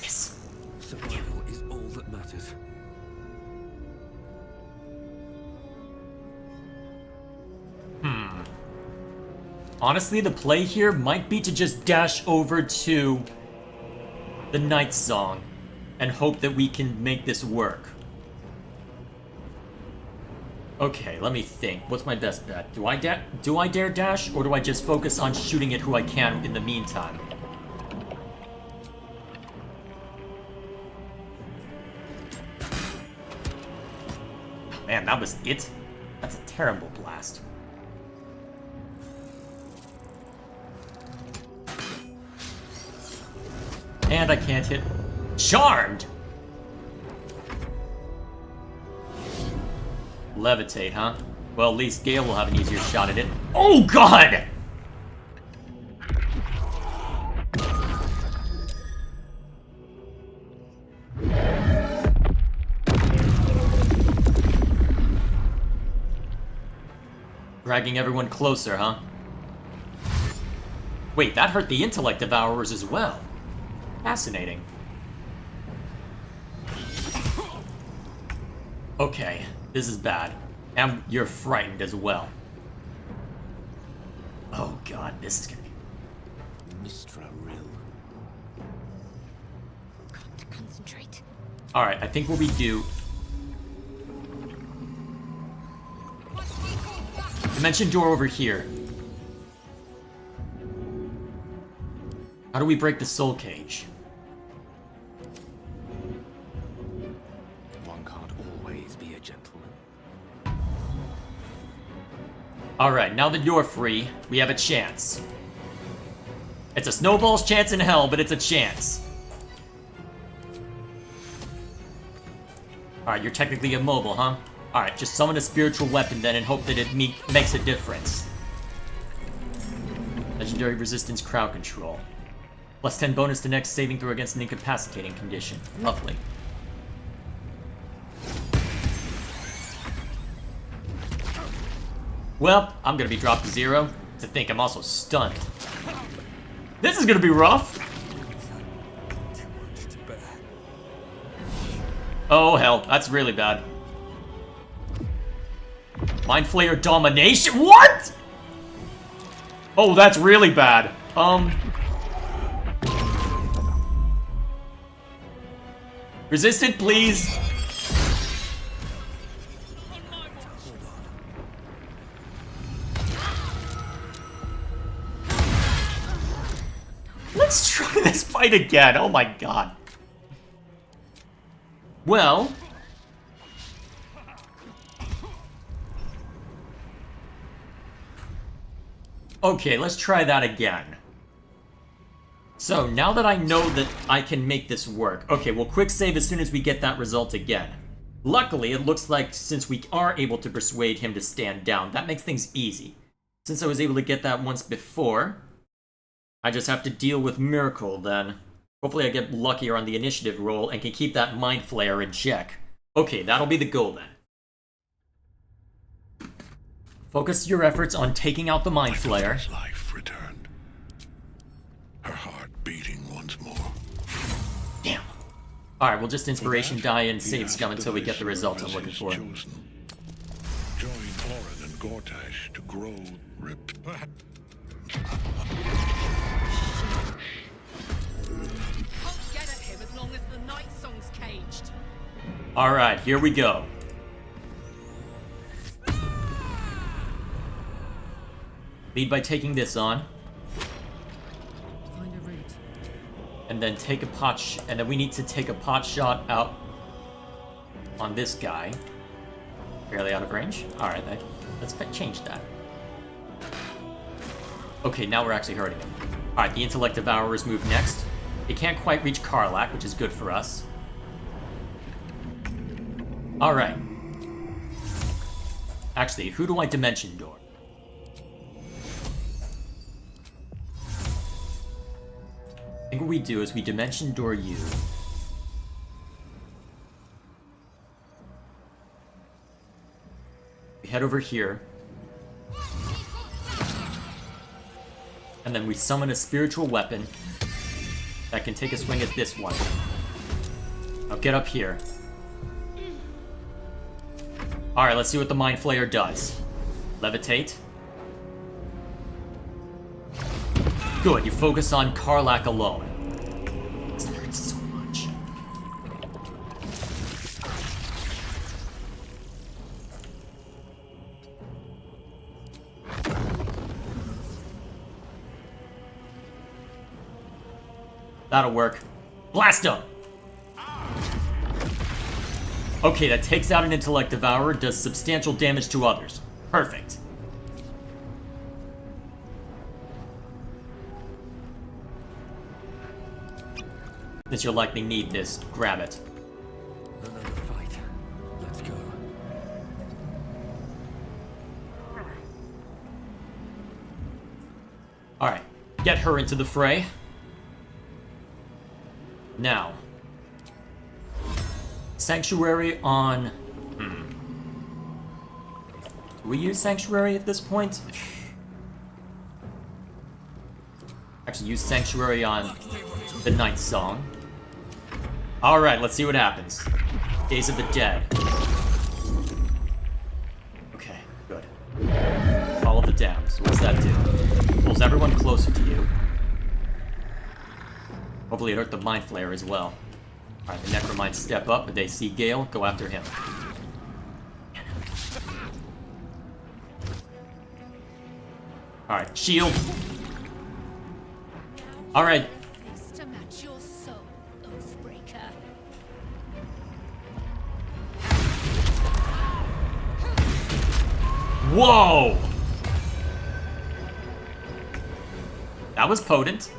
Yes. Survival is all that matters. Honestly, the play here might be to just dash over to the night song and hope that we can make this work. Okay, let me think. What's my best bet? Do I dare dash, or do I just focus on shooting at who I can in the meantime? Man, that was it? That's a terrible blast. And I can't hit... Charmed! Levitate, huh? Well, at least Gale will have an easier shot at it. Oh, God! Dragging everyone closer, huh? Wait, that hurt the intellect devourers as well. Fascinating. Okay, this is bad. And you're frightened as well. Oh god, this is gonna be... Mistra Rill. Got to concentrate. Alright, I think what we do... Dimension door over here. How do we break the soul cage? One can't always be a gentleman. Alright, now that you're free, we have a chance. It's a snowball's chance in hell, but it's a chance. Alright, you're technically immobile, huh? Alright, just summon a spiritual weapon then and hope that it makes a difference. Legendary resistance crowd control. Plus 10 bonus to next saving throw against an incapacitating condition. Lovely. Well, I'm gonna be dropped to 0. To think I'm also stunned. This is gonna be rough! Oh hell, that's really bad. Mind Flayer Domination? What?! Oh, that's really bad. Resistant, please. Let's try this fight again. Oh my god. Well. Okay, let's try that again. So, now that I know that I can make this work, okay, we'll quick save as soon as we get that result again. Luckily, it looks like since we are able to persuade him to stand down, that makes things easy. Since I was able to get that once before, I just have to deal with Myrkul then. Hopefully I get luckier on the initiative roll and can keep that Mind Flayer in check. Okay, that'll be the goal then. Focus your efforts on taking out the Mind Flayer. His life returned. Her heart beating once more. Damn. Alright, we'll just Inspiration die and He save asked scum until we that I get the result I'm serve looking as for. his chosen. Join Orin and Gortash to grow rip. Can't get at him as long as the night song's caged. Alright, here we go. Lead by taking this on. Find a route. And then take a pot and then we need to take a pot shot out on this guy. Barely out of range. Alright, let's change that. Okay, now we're actually hurting him. Alright, the Intellect Devourers move next. It can't quite reach Karlach, which is good for us. Alright. Actually, who do I Dimension Door? I think what we do is we Dimension Door you. We head over here. And then we summon a spiritual weapon that can take a swing at this one. Now get up here. Alright, let's see what the Mind Flayer does. Levitate. Good, you focus on Karlach alone. This hurts so much. That'll work. Blast him! Okay, that takes out an Intellect Devourer, does substantial damage to others. Perfect. Since you'll likely need this, grab it. Another fight. Let's go. Alright, get her into the fray. Now. Sanctuary on... Do we use Sanctuary at this point? Actually, use Sanctuary on the Night Song. Alright, let's see what happens. Days of the Dead. Okay, good. Follow the dams. What does that do? Pulls everyone closer to you. Hopefully it hurt the Mind Flayer as well. Alright, the Necrominds step up, but they see Gale, go after him. Alright, shield. Alright. To match your soul, Oathbreaker. Whoa! That was potent.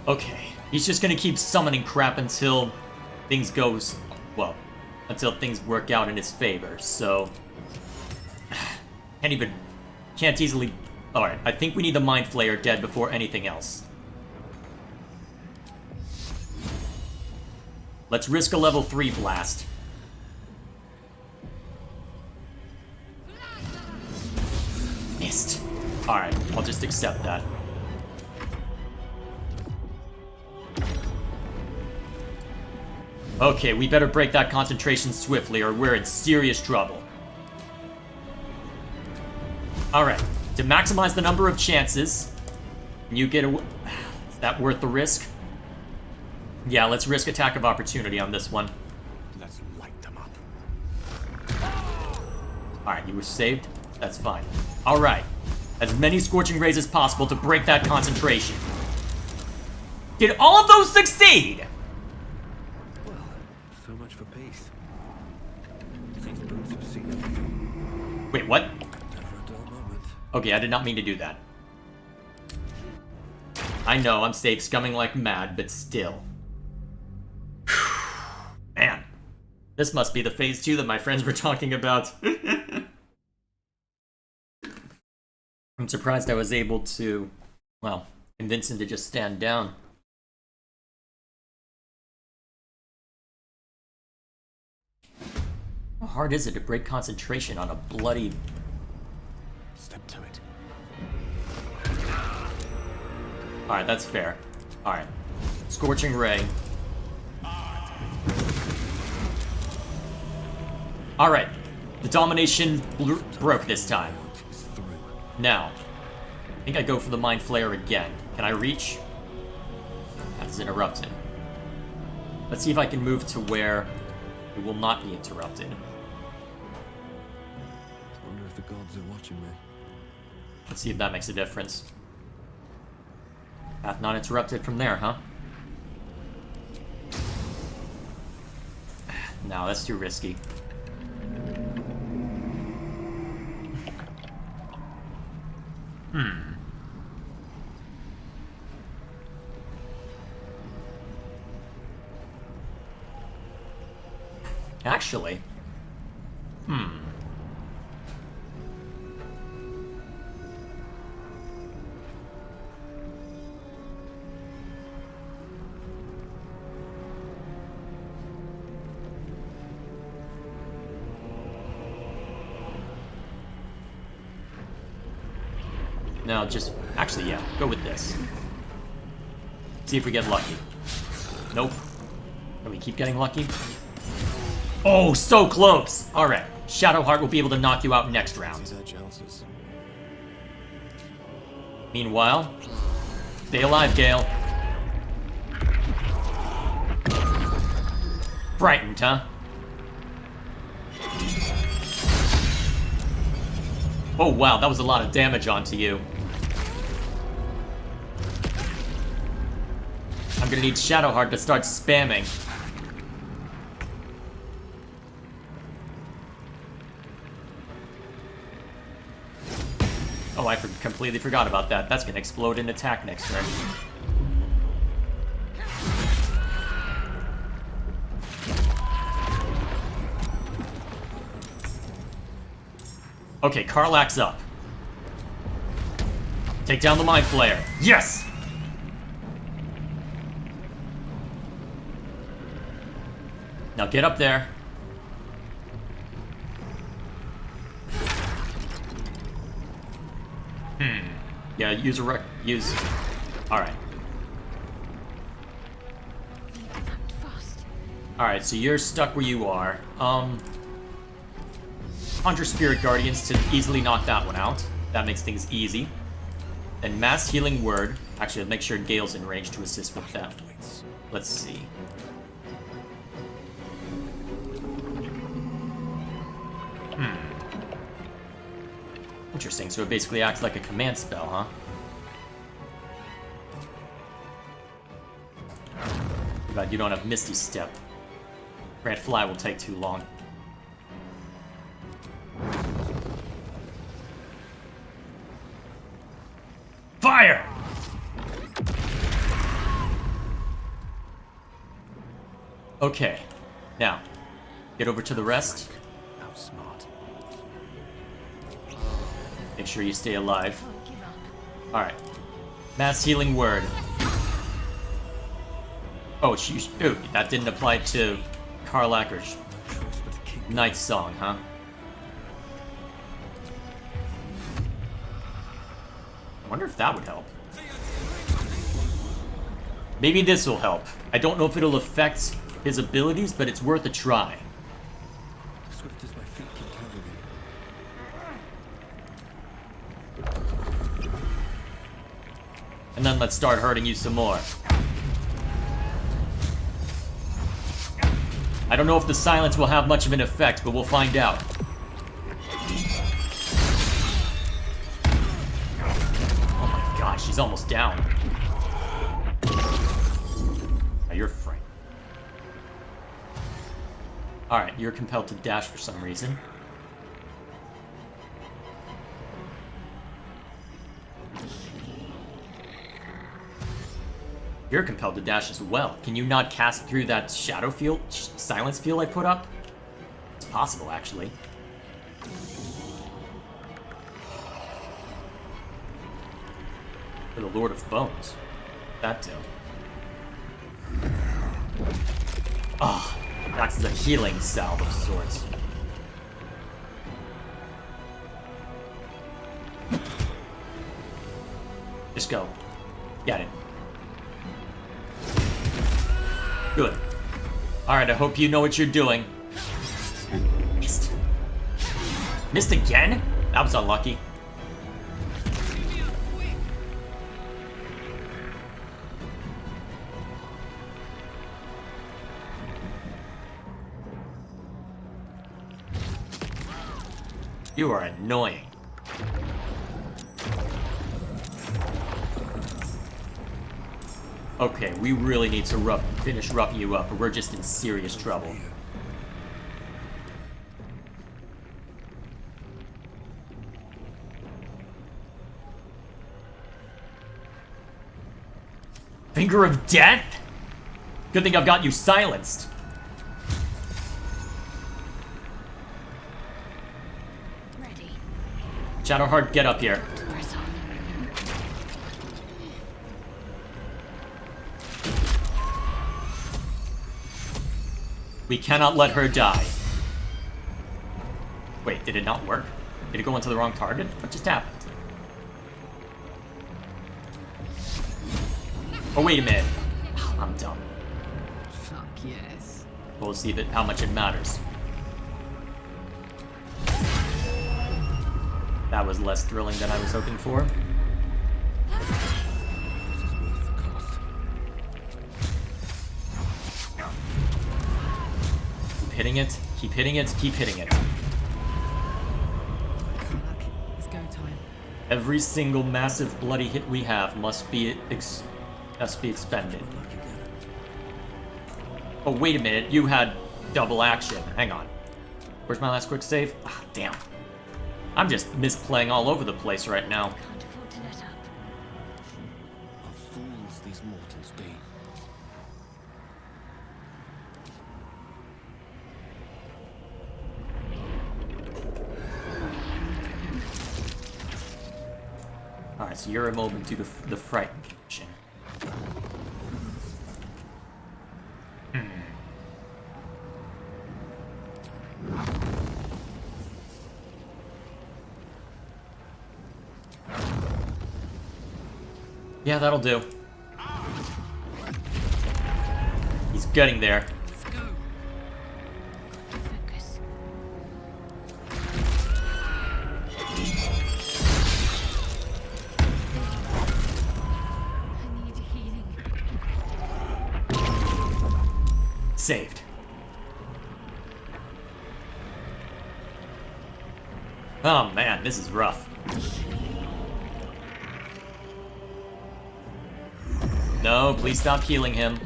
Okay, he's just gonna keep summoning crap until things goes, well, until things work out in his favor, so... Can't easily... Alright, I think we need the Mind Flayer dead before anything else. Let's risk a level 3 blast. Missed. Alright, I'll just accept that. Okay, we better break that concentration swiftly or we're in serious trouble. Alright, to maximize the number of chances, you get a... Is that worth the risk? Yeah, let's risk attack of opportunity on this one. Let's light them up. Alright, you were saved? That's fine. Alright, as many Scorching Rays as possible to break that concentration. Did all of those succeed? Well, so much for peace. These boots have seen everything. Wait, what? Never a dull moment. Okay, I did not mean to do that. I know, I'm safe scumming like mad, but still. Man. This must be the phase 2 that my friends were talking about. I'm surprised I was able to, well, convince him to just stand down. How hard is it to break concentration on a bloody... Step to it. Alright, that's fair. Alright. Scorching Ray. Alright. The domination broke this time. Now. I think I go for the Mind Flayer again. Can I reach? That's interrupted. Let's see if I can move to where it will not be interrupted. I wonder if the gods are watching me. Let's see if that makes a difference. Path not interrupted from there, huh? No, that's too risky. Actually. No, just... Actually, yeah. Go with this. See if we get lucky. Nope. Can we keep getting lucky? Oh, so close! Alright. Shadowheart will be able to knock you out next round. Meanwhile... Stay alive, Gale. Frightened, huh? Oh wow, that was a lot of damage onto you. I'm gonna need Shadowheart to start spamming. Oh, I completely forgot about that. That's gonna explode in attack next turn. Okay, Karlach's up. Take down the Mind Flayer. Yes! Now get up there. Yeah, use a use... Alright. Alright, so you're stuck where you are. Conjure Spirit Guardians to easily knock that one out. That makes things easy. Then Mass Healing Word. Actually, I'll make sure Gale's in range to assist with that. Let's see. Interesting, so it basically acts like a command spell, huh? Too bad you don't have Misty Step. Grant Fly will take too long. Fire! Okay, now, get over to the rest. Make sure you stay alive. Alright. Mass Healing Word. Oh, ooh, that didn't apply to Karlach or Knight's Song, huh? I wonder if that would help. Maybe this will help. I don't know if it'll affect his abilities, but it's worth a try. Swift as my feet can carry me. And then let's start hurting you some more. I don't know if the silence will have much of an effect, but we'll find out. Oh my gosh, she's almost down. Now you're frightened. Alright, you're compelled to dash for some reason. You're compelled to dash as well. Can you not cast through that shadow field, silence field I put up? It's possible, actually. For the Lord of Bones. That too. Ah, that's a healing salve of sorts. Just go. Get it. Good. Alright, I hope you know what you're doing. Missed. Missed again? That was unlucky. You are annoying. Okay, we really need to finish roughing you up, or we're just in serious trouble. Finger of Death? Good thing I've got you silenced. Ready. Shadowheart, get up here. We cannot let her die. Wait, did it not work? Did it go into the wrong target? What just happened? Oh, wait a minute. I'm dumb. Fuck yes. We'll see how much it matters. That was less thrilling than I was hoping for. Keep hitting it, keep hitting it, keep hitting it. It's go time. Every single massive bloody hit we have must be expended. Oh, wait a minute, you had double action. Hang on. Where's my last quick save? Ah, damn. I'm just misplaying all over the place right now. Can't afford to let up. What fools these mortals be. Alright, so you're immobile due to the frightened condition. Yeah, that'll do. He's getting there. Focus. I need healing. Saved. Oh man, this is rough. No, please stop healing him.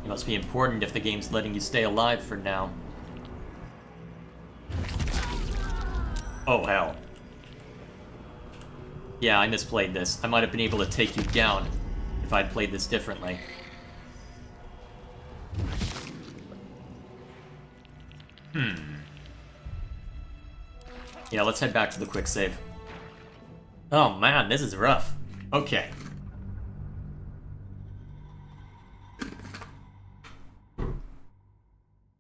It must be important if the game's letting you stay alive for now. Oh, hell. Yeah, I misplayed this. I might have been able to take you down if I'd played this differently. Yeah, let's head back to the quick save. Oh man, this is rough. Okay.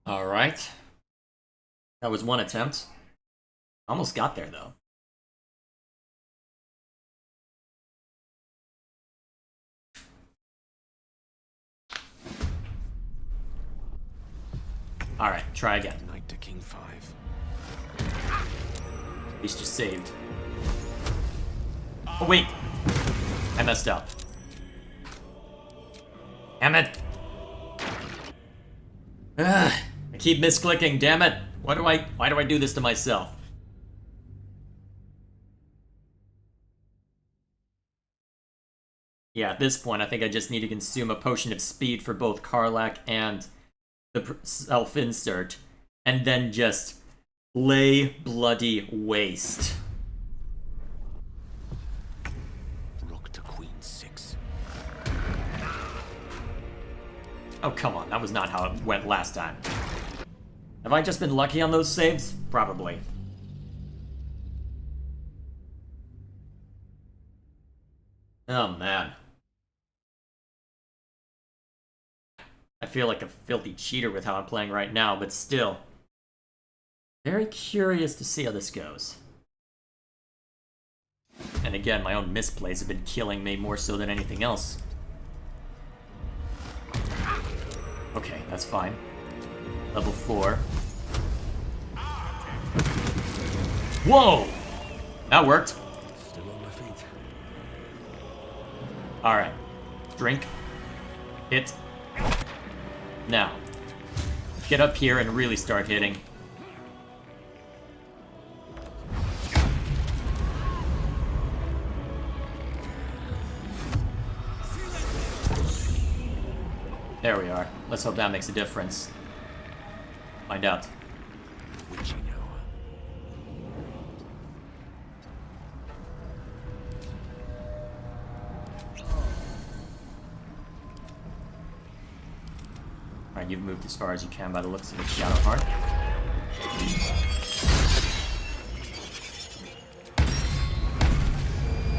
Alright. That was one attempt. Almost got there, though. Alright, try again. Knight to King 5. At least you saved. Oh, wait! I messed up. Damn it! Ugh, I keep misclicking, damn it! Why do I do this to myself? Yeah, at this point, I think I just need to consume a potion of speed for both Karlach and the self-insert, and then just lay bloody waste. Rook to Queen 6. Oh, come on, that was not how it went last time. Have I just been lucky on those saves? Probably. Oh, man. I feel like a filthy cheater with how I'm playing right now, but still. Very curious to see how this goes. And again, my own misplays have been killing me more so than anything else. Okay, that's fine. Level 4. Whoa! That worked. Still on my feet. Alright. Drink. Hit. Now. Get up here and really start hitting. There we are. Let's hope that makes a difference. Find out. Witchy now. Alright, you've moved as far as you can by the looks of it, Shadowheart.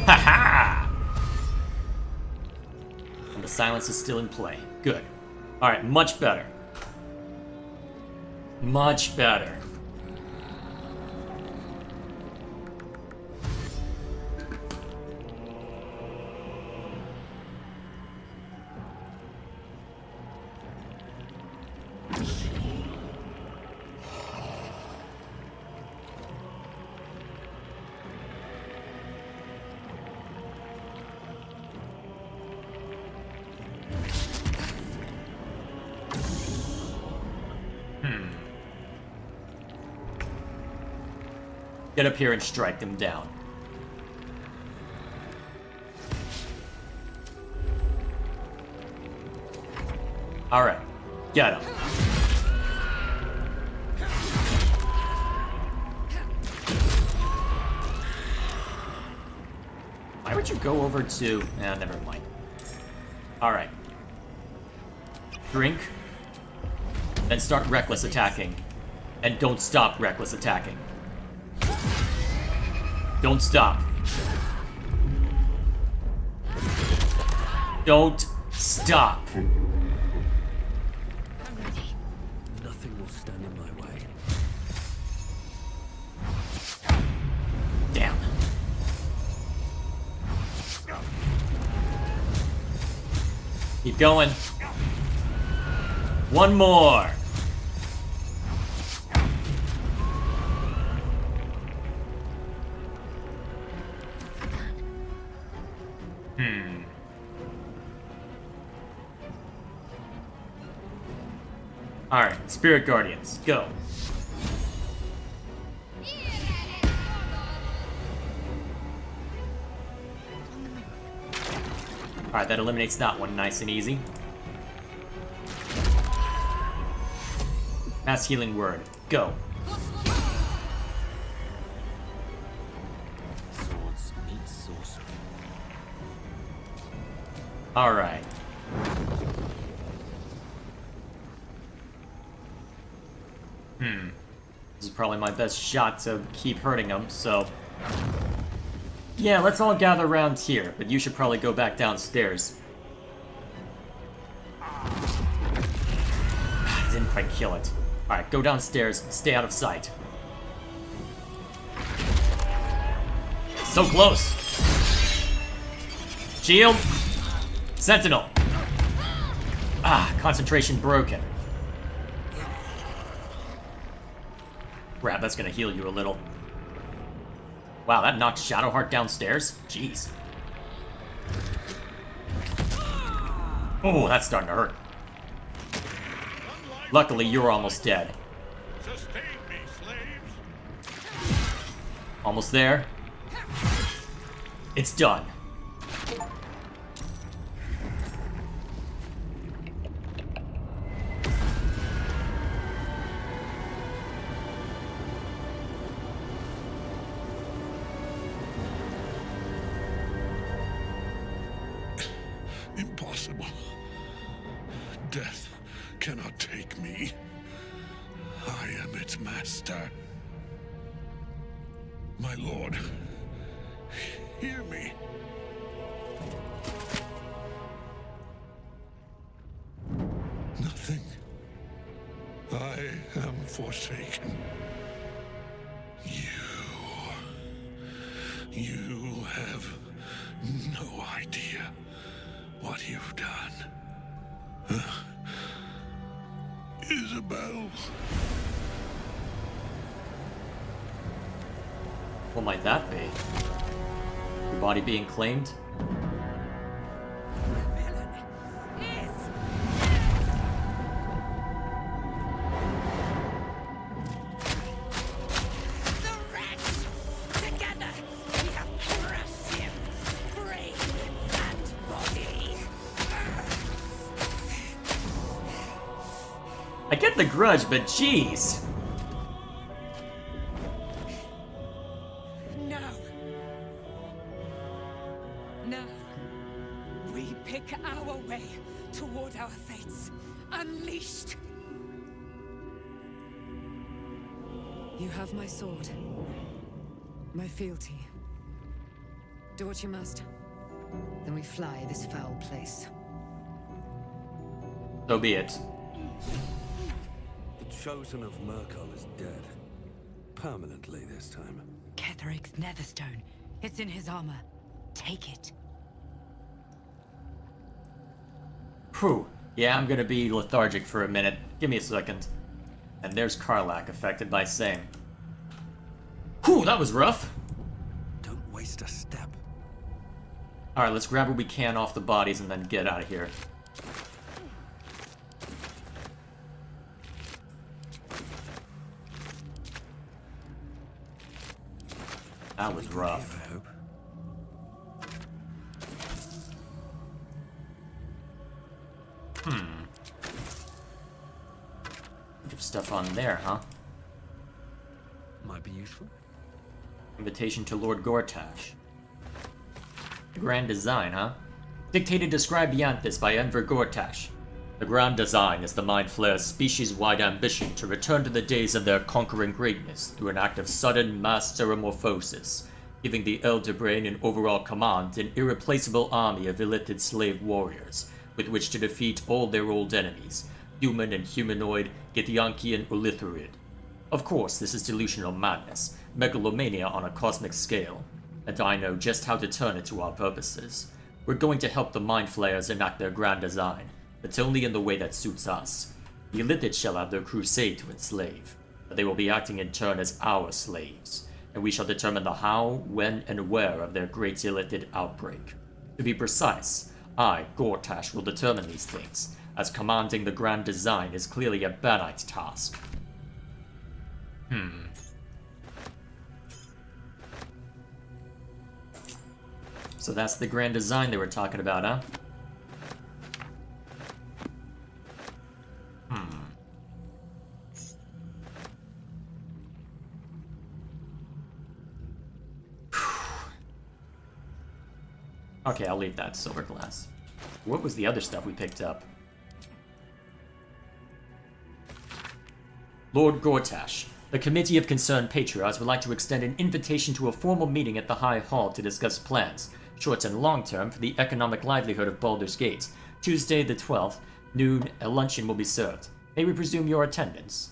Ha-ha! And the silence is still in play. Good. Alright, much better. Much better. Get up here and strike them down. Alright, get him. Why would you go over to... never mind. Alright. Drink. Then start reckless attacking. And don't stop reckless attacking. Don't stop. Don't stop. Nothing will stand in my way. Damn. Keep going. One more. Alright, Spirit Guardians, go. Alright, that eliminates that one nice and easy. Mass Healing Word, go. Swords meet sorcery. Alright. This is probably my best shot to keep hurting him, so... Yeah, let's all gather around here, but you should probably go back downstairs. Didn't quite kill it. Alright, go downstairs, stay out of sight. So close! Shield! Sentinel! Concentration broken. Crap, that's gonna heal you a little. Wow, that knocked Shadowheart downstairs? Jeez. Oh, that's starting to hurt. Luckily, you're almost dead. Sustain me, slaves. Almost there. It's done. impossible. Death cannot take me. I am its master. My lord, hear me. Nothing. I am forsaken. You have no idea what you've done. Isabel. What might that be? Your body being claimed? I get the grudge, but jeez. No. No. We pick our way toward our fates. Unleashed. You have my sword. My fealty. Do what you must. Then we fly this foul place. So be it. The chosen of Myrkul is dead. Permanently this time. Ketheric's netherstone. It's in his armor. Take it. Whew. Yeah, I'm gonna be lethargic for a minute. Give me a second. And there's Karlach affected by same. Whew, that was rough. Don't waste a step. Alright, let's grab what we can off the bodies and then get out of here. That was rough. I hope. Bunch of stuff on there, huh? Might be useful. Invitation to Lord Gortash. The Grand Design, huh? Dictated described beyond this by Enver Gortash. The Grand Design is the Mind Flayer's species-wide ambition to return to the days of their conquering greatness through an act of sudden mass metamorphosis, giving the Elder Brain in overall command an irreplaceable army of illithid slave warriors, with which to defeat all their old enemies, human and humanoid, Githyanki and Ulithurid. Of course, this is delusional madness, megalomania on a cosmic scale, and I know just how to turn it to our purposes. We're going to help the Mind Flayers enact their Grand Design, but only in the way that suits us. The Illithid shall have their crusade to enslave, but they will be acting in turn as our slaves, and we shall determine the how, when, and where of their great Illithid outbreak. To be precise, I, Gortash, will determine these things, as commanding the Grand Design is clearly a Banite task. So that's the Grand Design they were talking about, huh? Okay, I'll leave that silver glass. What was the other stuff we picked up? Lord Gortash, the Committee of Concerned Patriarchs would like to extend an invitation to a formal meeting at the High Hall to discuss plans, short and long term, for the economic livelihood of Baldur's Gate. Tuesday the 12th, noon, a luncheon will be served. May we presume your attendance?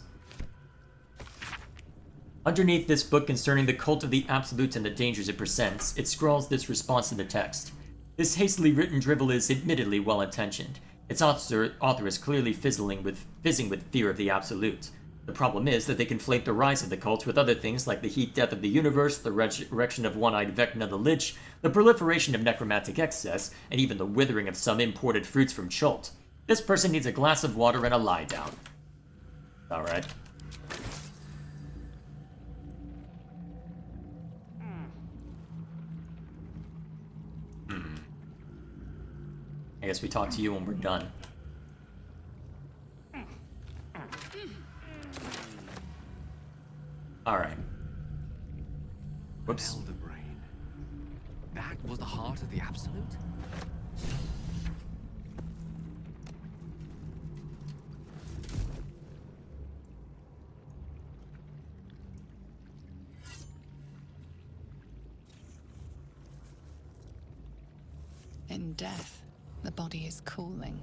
Underneath this book concerning the cult of the Absolute and the dangers it presents, it scrawls this response to the text. This hastily written drivel is admittedly well-intentioned. Its author is clearly fizzing with fear of the Absolute. The problem is that they conflate the rise of the cult with other things like the heat death of the universe, the resurrection of one-eyed Vecna the Lich, the proliferation of necromantic excess, and even the withering of some imported fruits from Chult. This person needs a glass of water and a lie down. Alright. I guess we talk to you when we're done. Alright. Whoops. Elder Brain. That was the heart of the Absolute? In death, the body is cooling,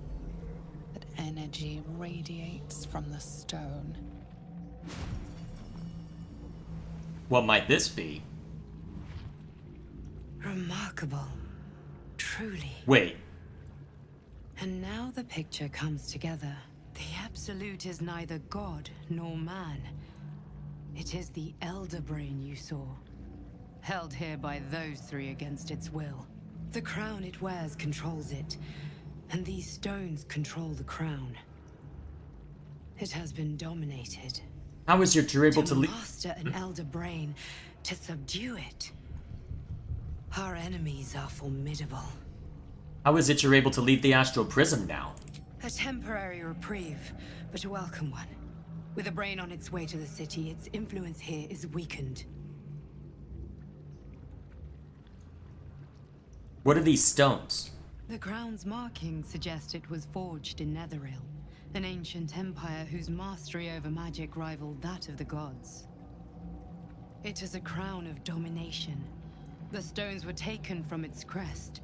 but energy radiates from the stone. What might this be? Remarkable. Truly. Wait. And now the picture comes together. The Absolute is neither god nor man. It is the Elder Brain you saw, held here by those three against its will. The crown it wears controls it, and these stones control the crown. It has been dominated. How is it you're able to master an Elder Brain, to subdue it. Our enemies are formidable. How is it you're able to leave the astral prison now? A temporary reprieve, but a welcome one. With a brain on its way to the city, its influence here is weakened. What are these stones? The crown's markings suggest it was forged in Netheril, an ancient empire whose mastery over magic rivaled that of the gods. It is a crown of domination. The stones were taken from its crest.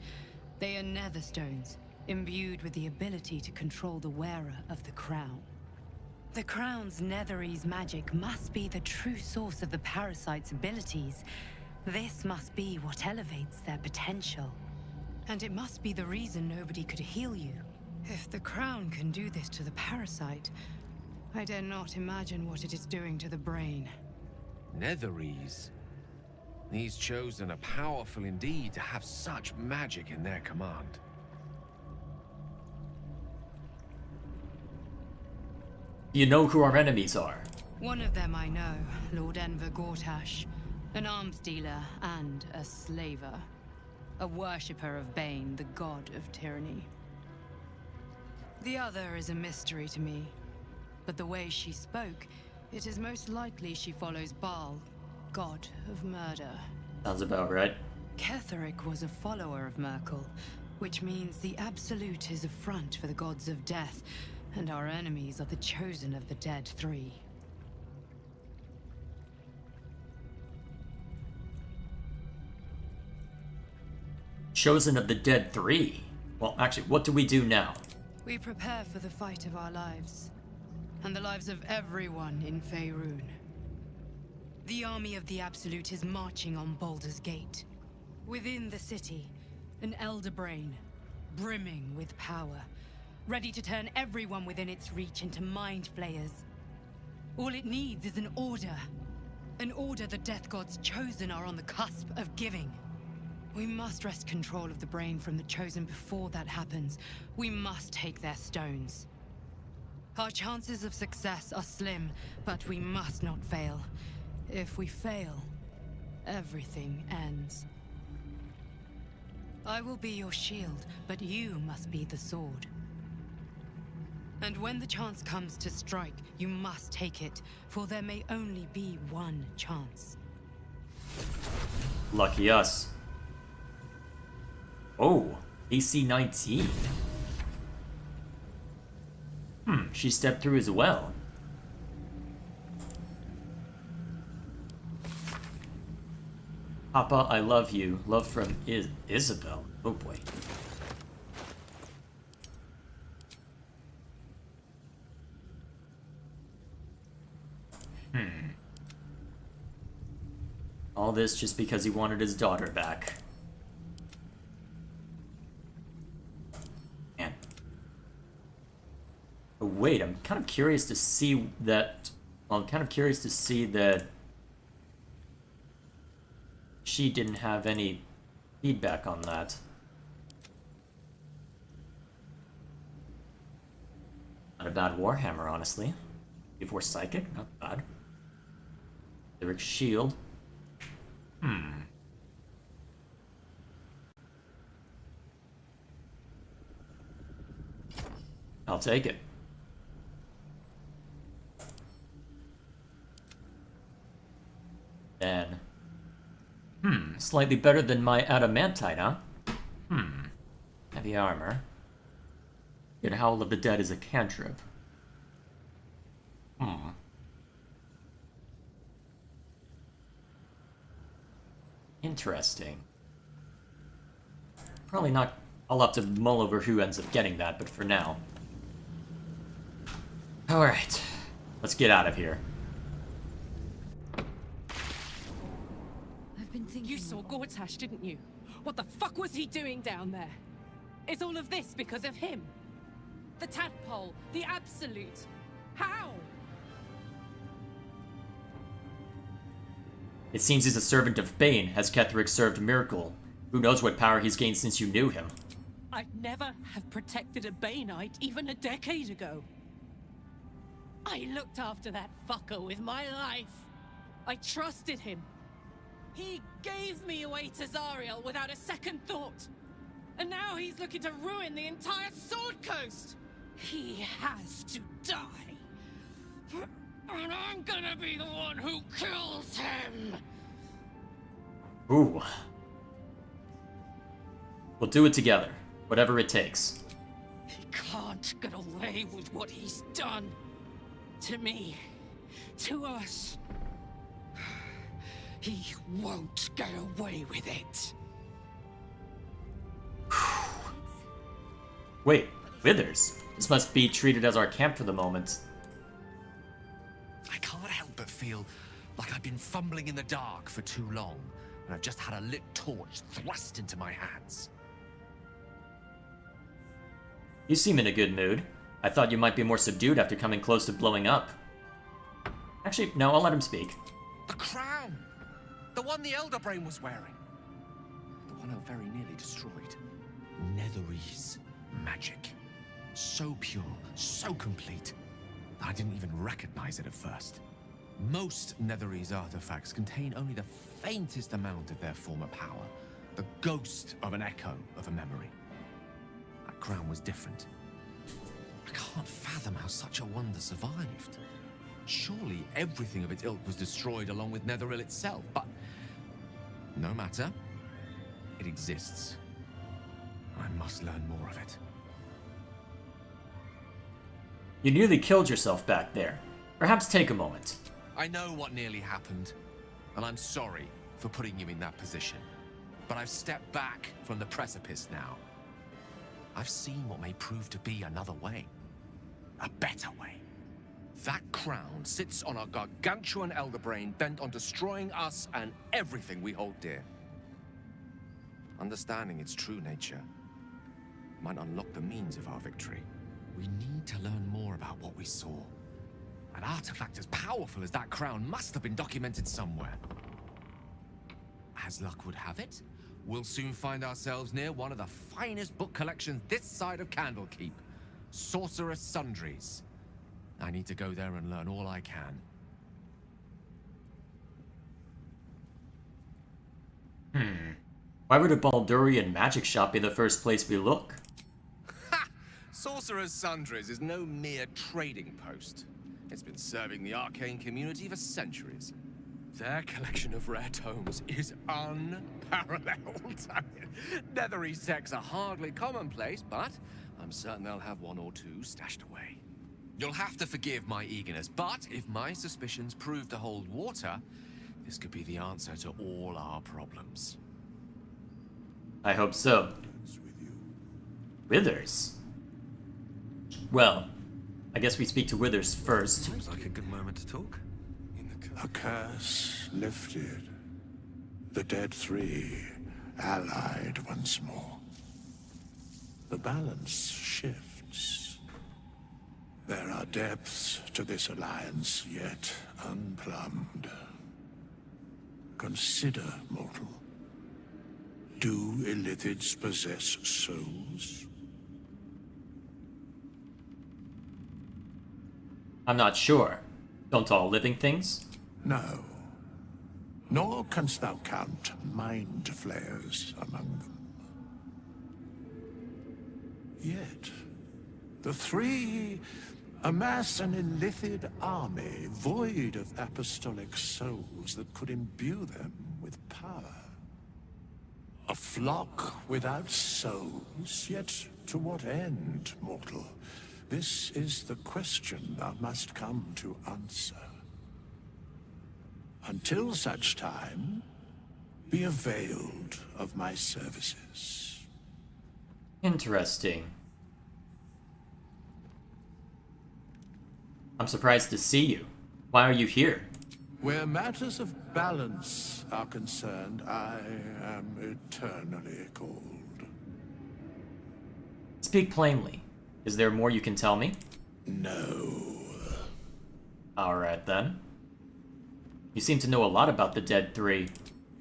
They are nether stones, imbued with the ability to control the wearer of the crown. The crown's Netherese magic must be the true source of the parasite's abilities. This must be what elevates their potential. And it must be the reason nobody could heal you. If the crown can do this to the parasite, I dare not imagine what it is doing to the brain. Netherese. These chosen are powerful indeed to have such magic in their command. You know who our enemies are. One of them I know, Lord Enver Gortash, an arms dealer and a slaver. A worshipper of Bane, the god of tyranny. The other is a mystery to me, but the way she spoke, it is most likely she follows Baal, god of murder. Sounds about right. Ketheric was a follower of Myrkul, which means the Absolute is a front for the gods of death, and our enemies are the chosen of the Dead Three. Chosen of the Dead Three? Well, actually, what do we do now? We prepare for the fight of our lives, and the lives of everyone in Faerun. The army of the Absolute is marching on Baldur's Gate. Within the city, an Elder Brain, brimming with power, ready to turn everyone within its reach into mind flayers. All it needs is an order. An order the Death Gods chosen are on the cusp of giving. We must wrest control of the brain from the chosen before that happens. We must take their stones. Our chances of success are slim, but we must not fail. If we fail, everything ends. I will be your shield, but you must be the sword. And when the chance comes to strike, you must take it, for there may only be one chance. Lucky us. Oh, AC 19. She stepped through as well. Papa, I love you. Love from Isabel. Oh boy. All this just because he wanted his daughter back. Man. But wait, I'm kind of curious to see that... Well, I'm kind of curious to see that she didn't have any feedback on that. Not a bad Warhammer, honestly. Before Psychic, not bad. Lyric Shield. I'll take it. Then... slightly better than my adamantite, huh? Heavy armor. Yet Howl of the Dead is a cantrip. Interesting. Probably not I'll have to mull over who ends up getting that, but for now. Alright, let's get out of here. I've been thinking. You saw Gortash, didn't you? What the fuck was he doing down there? Is all of this because of him? The tadpole, the absolute. How? It seems he's a servant of Bane, has Ketheric served Myrkul. Who knows what power he's gained since you knew him. I'd never have protected a Baneite even a decade ago. I looked after that fucker with my life. I trusted him. He gave me away to Zariel without a second thought. And now he's looking to ruin the entire Sword Coast. He has to die. And I'm gonna be the one who kills him. Ooh. We'll do it together, whatever it takes. He can't get away with what he's done. To me. To us. He won't get away with it. Wait, Withers? This must be treated as our camp for the moment. I can't help but feel like I've been fumbling in the dark for too long, and I've just had a lit torch thrust into my hands. You seem in a good mood. I thought you might be more subdued after coming close to blowing up. Actually, no, I'll let him speak. The crown! The one the Elder Brain was wearing. The one I very nearly destroyed. Netherese magic. So pure, so complete, that I didn't even recognize it at first. Most Netherese artifacts contain only the faintest amount of their former power. The ghost of an echo of a memory. That crown was different. I can't fathom how such a wonder survived. Surely everything of its ilk was destroyed along with Netheril itself, but no matter. It exists. I must learn more of it. You nearly killed yourself back there. Perhaps take a moment. I know what nearly happened, and I'm sorry for putting you in that position. But I've stepped back from the precipice now. I've seen what may prove to be another way. A better way. That crown sits on a gargantuan elder brain bent on destroying us and everything we hold dear. Understanding its true nature might unlock the means of our victory. We need to learn more about what we saw. An artifact as powerful as that crown must have been documented somewhere. As luck would have it, we'll soon find ourselves near one of the finest book collections this side of Candlekeep. Sorcerer's Sundries. I need to go there and learn all I can. Why would a Baldurian magic shop be the first place we look? Ha! Sorcerer's Sundries is no mere trading post. It's been serving the arcane community for centuries. Their collection of rare tomes is unparalleled. I mean, Netherese texts are hardly commonplace, but I'm certain they'll have one or two stashed away. You'll have to forgive my eagerness, but if my suspicions prove to hold water, this could be the answer to all our problems. I hope so. Withers? Well, I guess we speak to Withers first. Seems like a good moment to talk. A curse lifted. The dead three allied once more. The balance shifts. There are depths to this alliance yet unplumbed. Consider, mortal. Do Illithids possess souls? I'm not sure. Don't all living things? No. Nor canst thou count mind flayers among them. Yet, the three amass an Illithid army void of apostolic souls that could imbue them with power. A flock without souls, yet to what end, mortal? This is the question thou must come to answer. Until such time, be availed of my services. Interesting. I'm surprised to see you. Why are you here? Where matters of balance are concerned, I am eternally cold. Speak plainly. Is there more you can tell me? No. Alright then. You seem to know a lot about the Dead Three.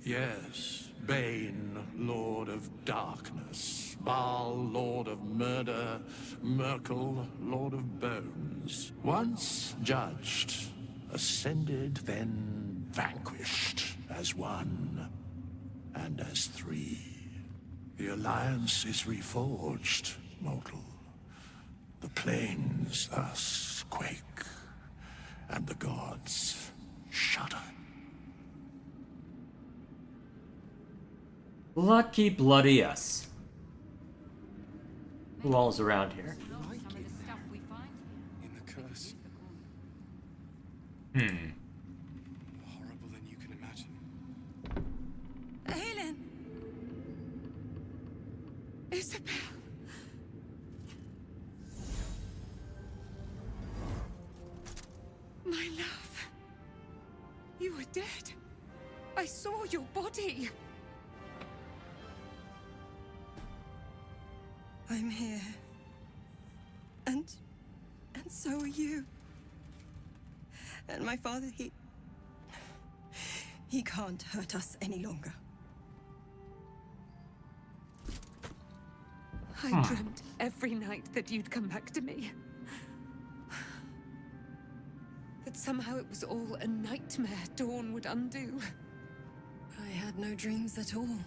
Yes, Bane, Lord of Darkness, Baal, Lord of Murder, Myrkul, Lord of Bones. Once judged, ascended, then vanquished as one, and as three. The alliance is reforged, mortal. The plains thus quake, and the gods shudder. Lucky bloody us. Who all is around here? In the curse. Hmm. Horrible than you can imagine. Aelin! Isabel! My love. You were dead. I saw your body. I'm here. And so are you. And my father, he can't hurt us any longer. I dreamt every night that you'd come back to me. That somehow it was all a nightmare Dawn would undo. I had no dreams at all.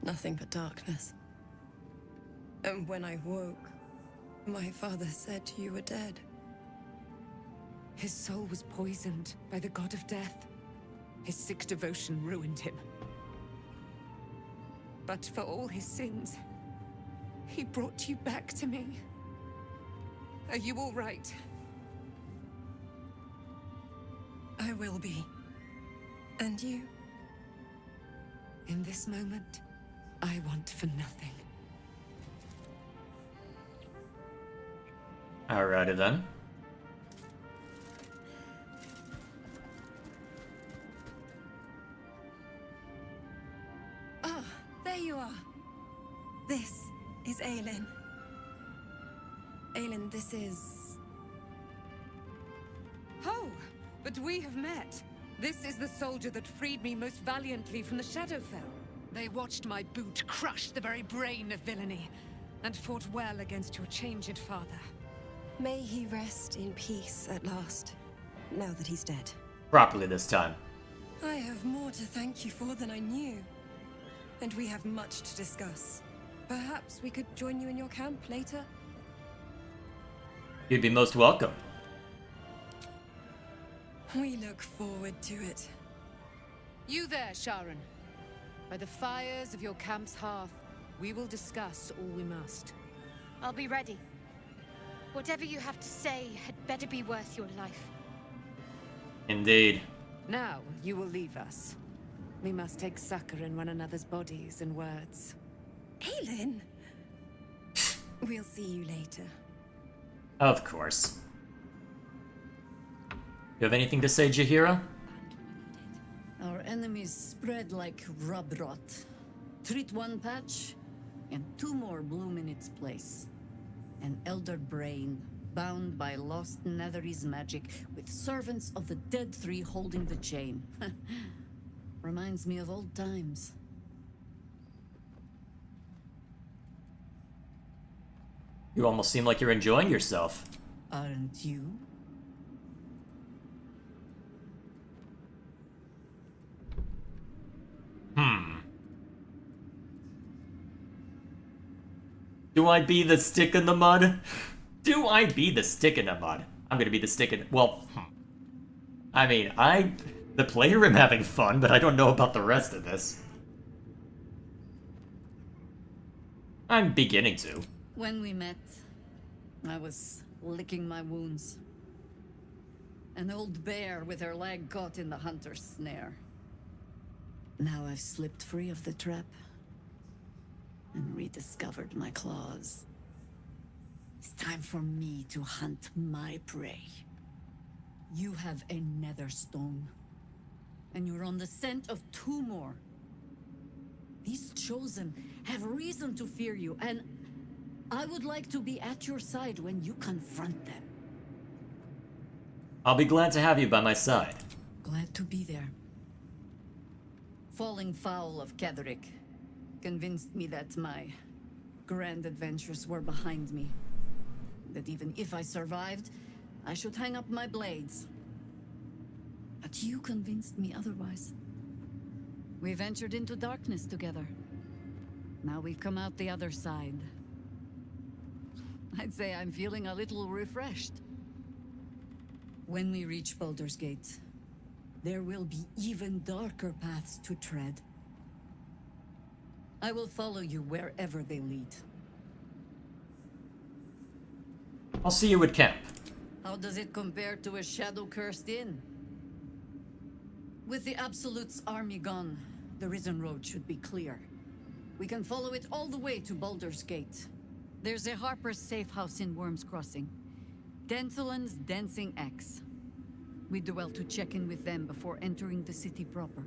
Nothing but darkness. And when I woke, my father said you were dead. His soul was poisoned by the god of death. His sick devotion ruined him. But for all his sins, he brought you back to me. Are you all right? I will be. And you? In this moment, I want for nothing. Alrighty then. Ah, there you are. This is Aelin. Aelin, this is... Oh, but we have met. This is the soldier that freed me most valiantly from the Shadowfell. They watched my boot crush the very brain of villainy, and fought well against your changed father. May he rest in peace at last, now that he's dead. Properly this time. I have more to thank you for than I knew. And we have much to discuss. Perhaps we could join you in your camp later? You'd be most welcome. We look forward to it. You there, Sharon. By the fires of your camp's hearth, we will discuss all we must. I'll be ready. Whatever you have to say had better be worth your life. Indeed. Now, you will leave us. We must take succor in one another's bodies and words. Aelin! We'll see you later. Of course. You have anything to say, Jaheira? Our enemies spread like rub rot. Treat one patch, and two more bloom in its place. An elder brain, bound by lost Netherese magic, with servants of the Dead Three holding the chain. Reminds me of old times. You almost seem like you're enjoying yourself. Aren't you? Do I be the stick in the mud? Do I be the stick in the mud? I'm gonna be the stick in... Well, I mean, the player am having fun, but I don't know about the rest of this. I'm beginning to. When we met, I was licking my wounds. An old bear with her leg caught in the hunter's snare. Now I've slipped free of the trap. and rediscovered my claws. It's time for me to hunt my prey. You have a nether stone, and you're on the scent of 2 more. These chosen have reason to fear you, and I would like to be at your side when you confront them. I'll be glad to have you by my side. Glad to be there. Falling foul of Ketheric convinced me that my grand adventures were behind me. That even if I survived, I should hang up my blades. But you convinced me otherwise. We ventured into darkness together. Now we've come out the other side. I'd say I'm feeling a little refreshed. When we reach Baldur's Gate, there will be even darker paths to tread. I will follow you wherever they lead. I'll see you at camp. How does it compare to a shadow-cursed inn? With the Absolute's army gone, the Risen Road should be clear. We can follow it all the way to Baldur's Gate. There's a Harper's safe house in Worm's Crossing. Denthalen's Dancing Axe. We do well to check in with them before entering the city proper.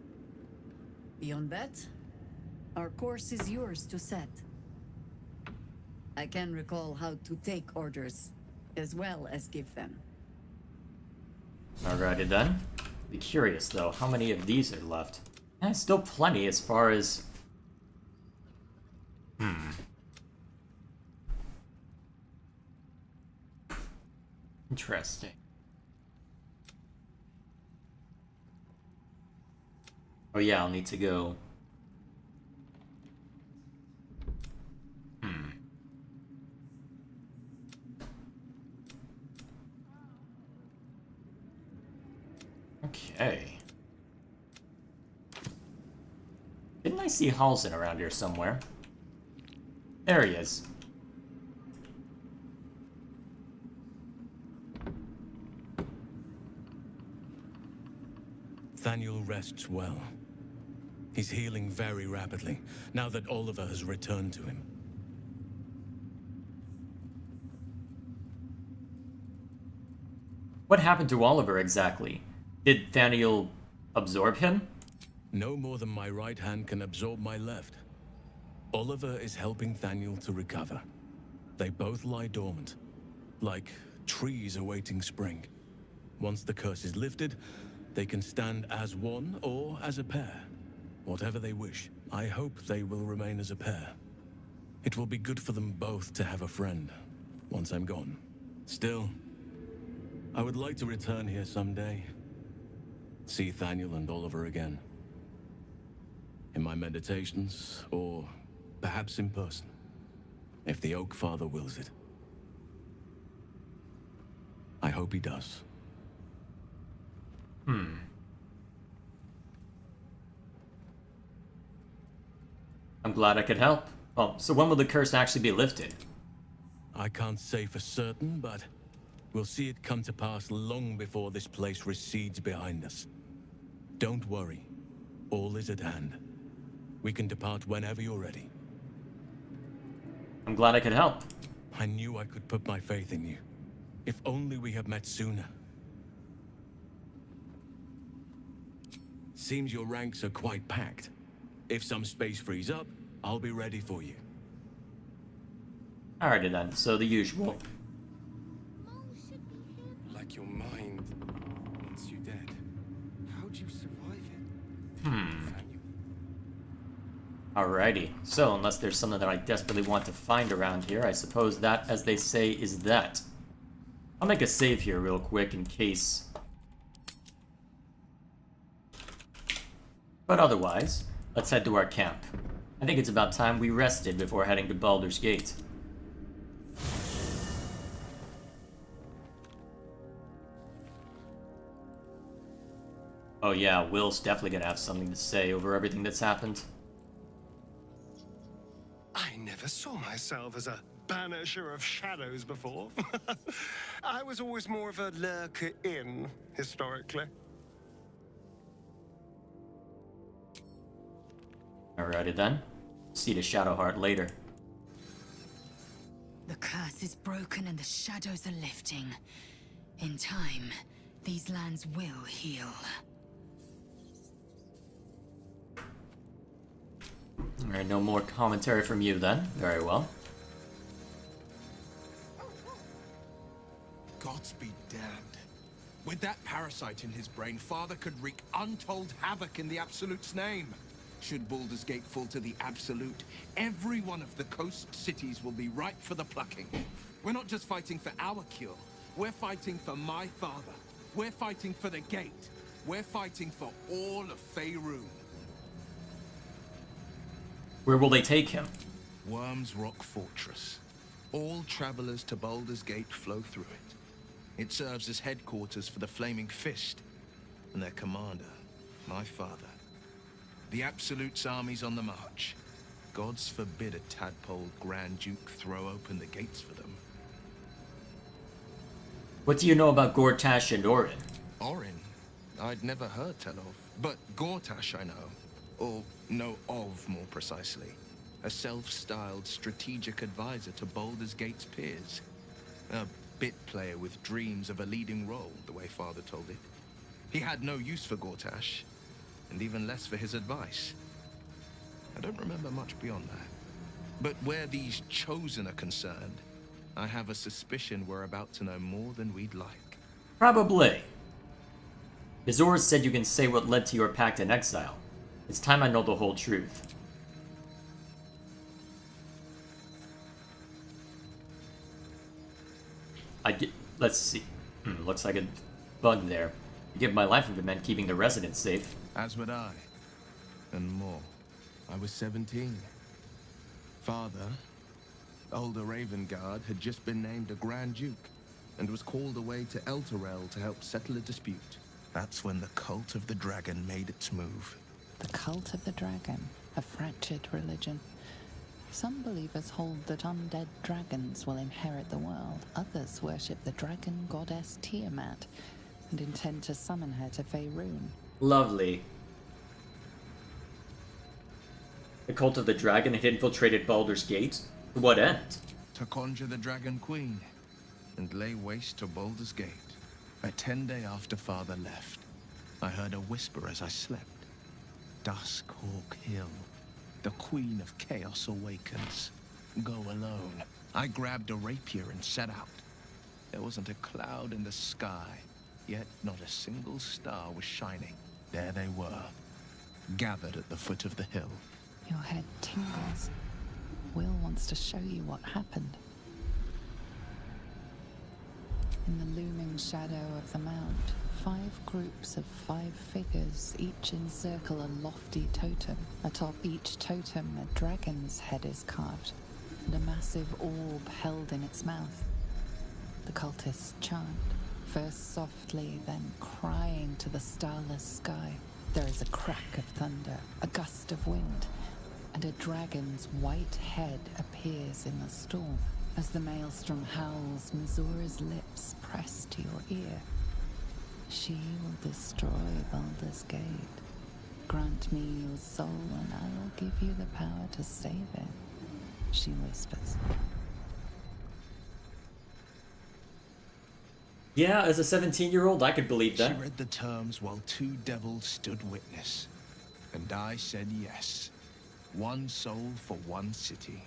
Beyond that, our course is yours to set. I can recall how to take orders, as well as give them. Alrighty then. Be curious though, how many of these are left? Still plenty as far as... Interesting. Oh yeah, I'll need to go... Okay. Didn't I see Halsin around here somewhere? There he is. Thaniel rests well. He's healing very rapidly, now that Oliver has returned to him. What happened to Oliver exactly? Did Thaniel absorb him? No more than my right hand can absorb my left. Oliver is helping Thaniel to recover. They both lie dormant, like trees awaiting spring. Once the curse is lifted, they can stand as one or as a pair. Whatever they wish, I hope they will remain as a pair. It will be good for them both to have a friend, once I'm gone. Still, I would like to return here someday. See Thaniel and Oliver again. In my meditations, or perhaps in person, if the Oak Father wills it. I hope he does. I'm glad I could help. Oh, so when will the curse actually be lifted? I can't say for certain, but we'll see it come to pass long before this place recedes behind us. Don't worry. All is at hand. We can depart whenever you're ready. I'm glad I could help. I knew I could put my faith in you. If only we had met sooner. Seems your ranks are quite packed. If some space frees up, I'll be ready for you. Alrighty then, so the usual. Like your mind, once you're dead. How'd you survive it? Alrighty, so unless there's something that I desperately want to find around here, I suppose that, as they say, is that. I'll make a save here real quick in case. But otherwise, let's head to our camp. I think it's about time we rested before heading to Baldur's Gate. Oh yeah, Will's definitely gonna have something to say over everything that's happened. I never saw myself as a banisher of shadows before. I was always more of a lurker-in, historically. Alrighty then. See the Shadow Heart later. The curse is broken and the shadows are lifting. In time, these lands will heal. Alright, no more commentary from you then. Very well. Gods be damned. With that parasite in his brain, Father could wreak untold havoc in the Absolute's name. Should Baldur's Gate fall to the Absolute, every one of the coast cities will be ripe for the plucking. We're not just fighting for our cure. We're fighting for my father. We're fighting for the Gate. We're fighting for all of Faerun. Where will they take him? Worm's Rock Fortress. All travelers to Baldur's Gate flow through it. It serves as headquarters for the Flaming Fist, and their commander, my father. The Absolute's army's on the march. Gods forbid a tadpole Grand Duke throw open the gates for them. What do you know about Gortash and Orin? Orin? I'd never heard tell of. But Gortash I know. Or know of, more precisely. A self-styled strategic advisor to Baldur's Gate's peers. A bit player with dreams of a leading role, the way Father told it. He had no use for Gortash, and even less for his advice. I don't remember much beyond that. But where these Chosen are concerned, I have a suspicion we're about to know more than we'd like. Probably. Mizora said you can say what led to your pact in exile. It's time I know the whole truth. Let's see. Looks like a bug there. I'd give my life if it meant keeping the residents safe. As would I. And more. I was 17. Father, older Ravengard, had just been named a Grand Duke, and was called away to Elturel to help settle a dispute. That's when the Cult of the Dragon made its move. The Cult of the Dragon, a fractured religion. Some believers hold that undead dragons will inherit the world. Others worship the dragon goddess Tiamat and intend to summon her to Faerun. Lovely. The Cult of the Dragon had infiltrated Baldur's Gate? To what end? To conjure the Dragon Queen and lay waste to Baldur's Gate. A 10-day after Father left, I heard a whisper as I slept. Duskhawk Hill. The Queen of Chaos awakens. Go alone. I grabbed a rapier and set out. There wasn't a cloud in the sky, yet not a single star was shining. There they were, gathered at the foot of the hill. Your head tingles. Will wants to show you what happened. In the looming shadow of the mount, 5 groups of 5 figures each encircle a lofty totem. Atop each totem, a dragon's head is carved, and a massive orb held in its mouth. The cultists chant, first softly, then crying to the starless sky. There is a crack of thunder, a gust of wind, and a dragon's white head appears in the storm. As the maelstrom howls, Mizora's lips press to your ear. She will destroy Baldur's Gate. Grant me your soul and I will give you the power to save it, she whispers. Yeah, as a 17-year-old, I could believe that. She read the terms while 2 devils stood witness. And I said yes. 1 soul for 1 city.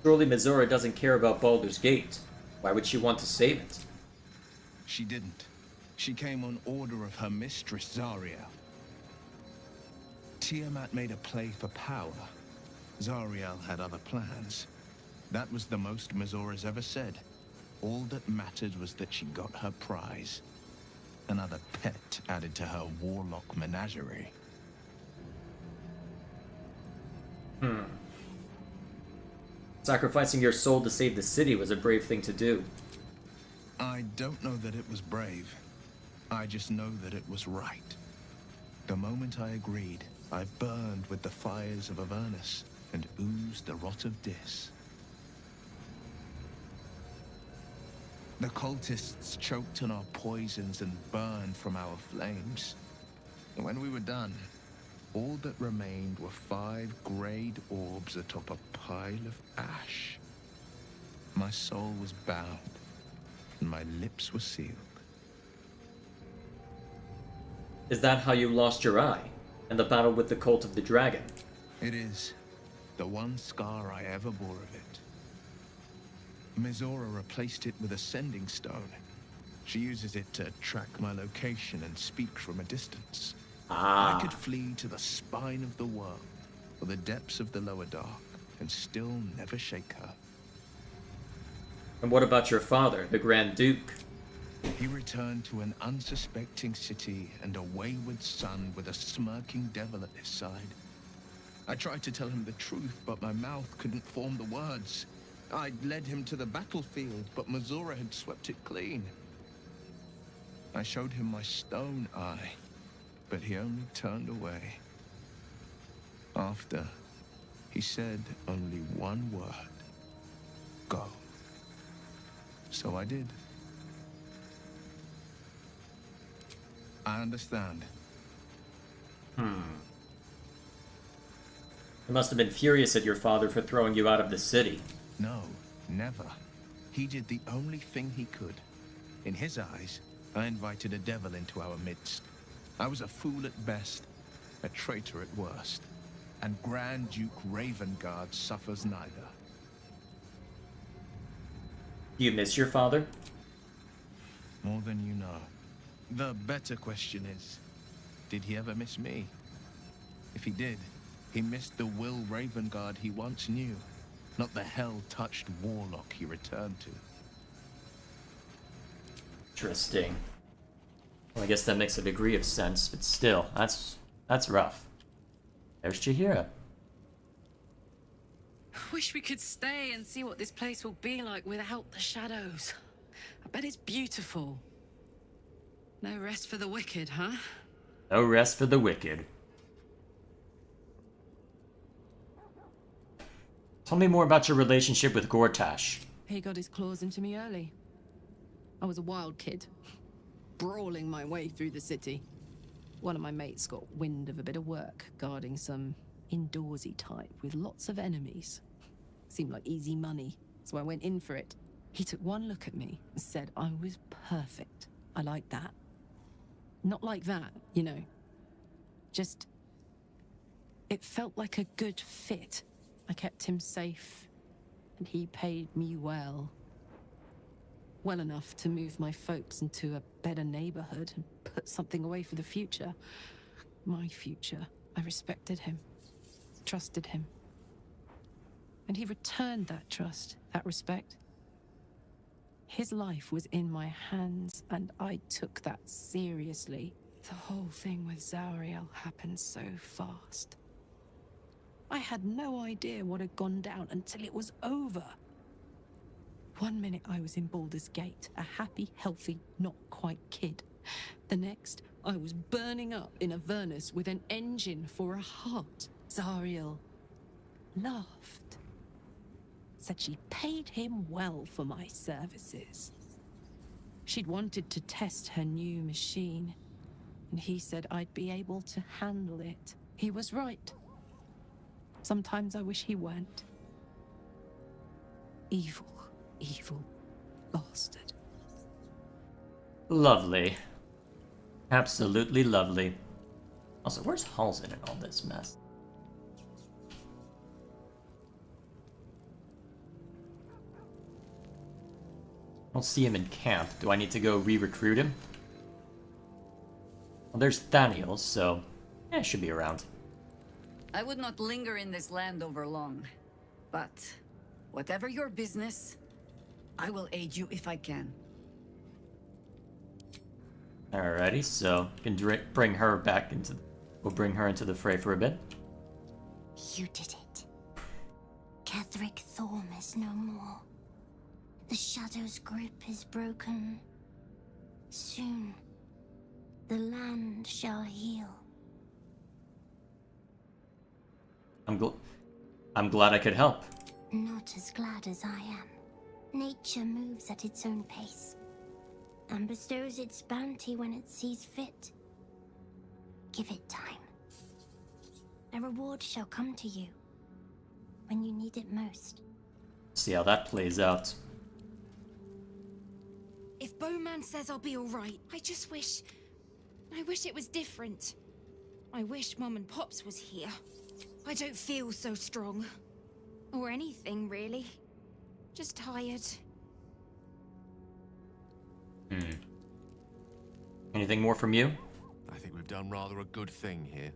Surely Mizora doesn't care about Baldur's Gate. Why would she want to save it? She didn't. She came on order of her mistress, Zariel. Tiamat made a play for power. Zariel had other plans. That was the most Mizora's ever said. All that mattered was that she got her prize. Another pet added to her warlock menagerie. Sacrificing your soul to save the city was a brave thing to do. I don't know that it was brave. I just know that it was right. The moment I agreed, I burned with the fires of Avernus and oozed the rot of Dis. The cultists choked on our poisons and burned from our flames. And when we were done, all that remained were 5 greyed orbs atop a pile of ash. My soul was bound, and my lips were sealed. Is that how you lost your eye? In the battle with the Cult of the Dragon? It is the one scar I ever bore of it. Mizora replaced it with a sending stone. She uses it to track my location and speak from a distance. Ah. I could flee to the spine of the world, or the depths of the lower dark, and still never shake her. And what about your father, the Grand Duke? He returned to an unsuspecting city and a wayward son with a smirking devil at his side. I tried to tell him the truth, but my mouth couldn't form the words. I'd led him to the battlefield, but Mizora had swept it clean. I showed him my stone eye, but he only turned away. After, he said only one word: go. So I did. I understand. You must have been furious at your father for throwing you out of the city. No, never. He did the only thing he could. In his eyes, I invited a devil into our midst. I was a fool at best, a traitor at worst, and Grand Duke Ravengard suffers neither. Do you miss your father? More than you know. The better question is, did he ever miss me? If he did, he missed the Will Ravengard he once knew, not the hell-touched warlock he returned to. Interesting. Well, I guess that makes a degree of sense, but still, that's rough. There's Chihira. Wish we could stay and see what this place will be like without the shadows. I bet it's beautiful. No rest for the wicked, huh? No rest for the wicked. Tell me more about your relationship with Gortash. He got his claws into me early. I was a wild kid, brawling my way through the city. One of my mates got wind of a bit of work guarding some indoorsy type with lots of enemies. Seemed like easy money, so I went in for it. He took one look at me and said I was perfect. I like that. Not like that, you know. Just... it felt like a good fit. I kept him safe, and he paid me well. Well enough to move my folks into a better neighborhood and put something away for the future. My future. I respected him, trusted him. And he returned that trust, that respect. His life was in my hands, and I took that seriously. The whole thing with Zauriel happened so fast. I had no idea what had gone down until it was over. One minute I was in Baldur's Gate, a happy, healthy, not quite kid. The next, I was burning up in Avernus with an engine for a heart. Zauriel laughed. Said she paid him well for my services. She'd wanted to test her new machine, and he said I'd be able to handle it. He was right. Sometimes I wish he weren't. Evil, evil bastard. Lovely. Absolutely lovely. Also, where's Halsey in all this mess? I don't see him in camp. Do I need to go re-recruit him? Well, there's Thaniel, so... yeah, should be around. I would not linger in this land over long. But, whatever your business, I will aid you if I can. Alrighty, so we can bring her back into... we'll bring her into the fray for a bit. You did it. Ketheric Thorm is no more. The Shadow's grip is broken. Soon, the land shall heal. I'm glad I could help. Not as glad as I am. Nature moves at its own pace, and bestows its bounty when it sees fit. Give it time. A reward shall come to you when you need it most. See how that plays out. If Bowman says I'll be alright, I wish it was different. I wish Mum and Pops was here. I don't feel so strong. Or anything, really. Just tired. Anything more from you? I think we've done rather a good thing here.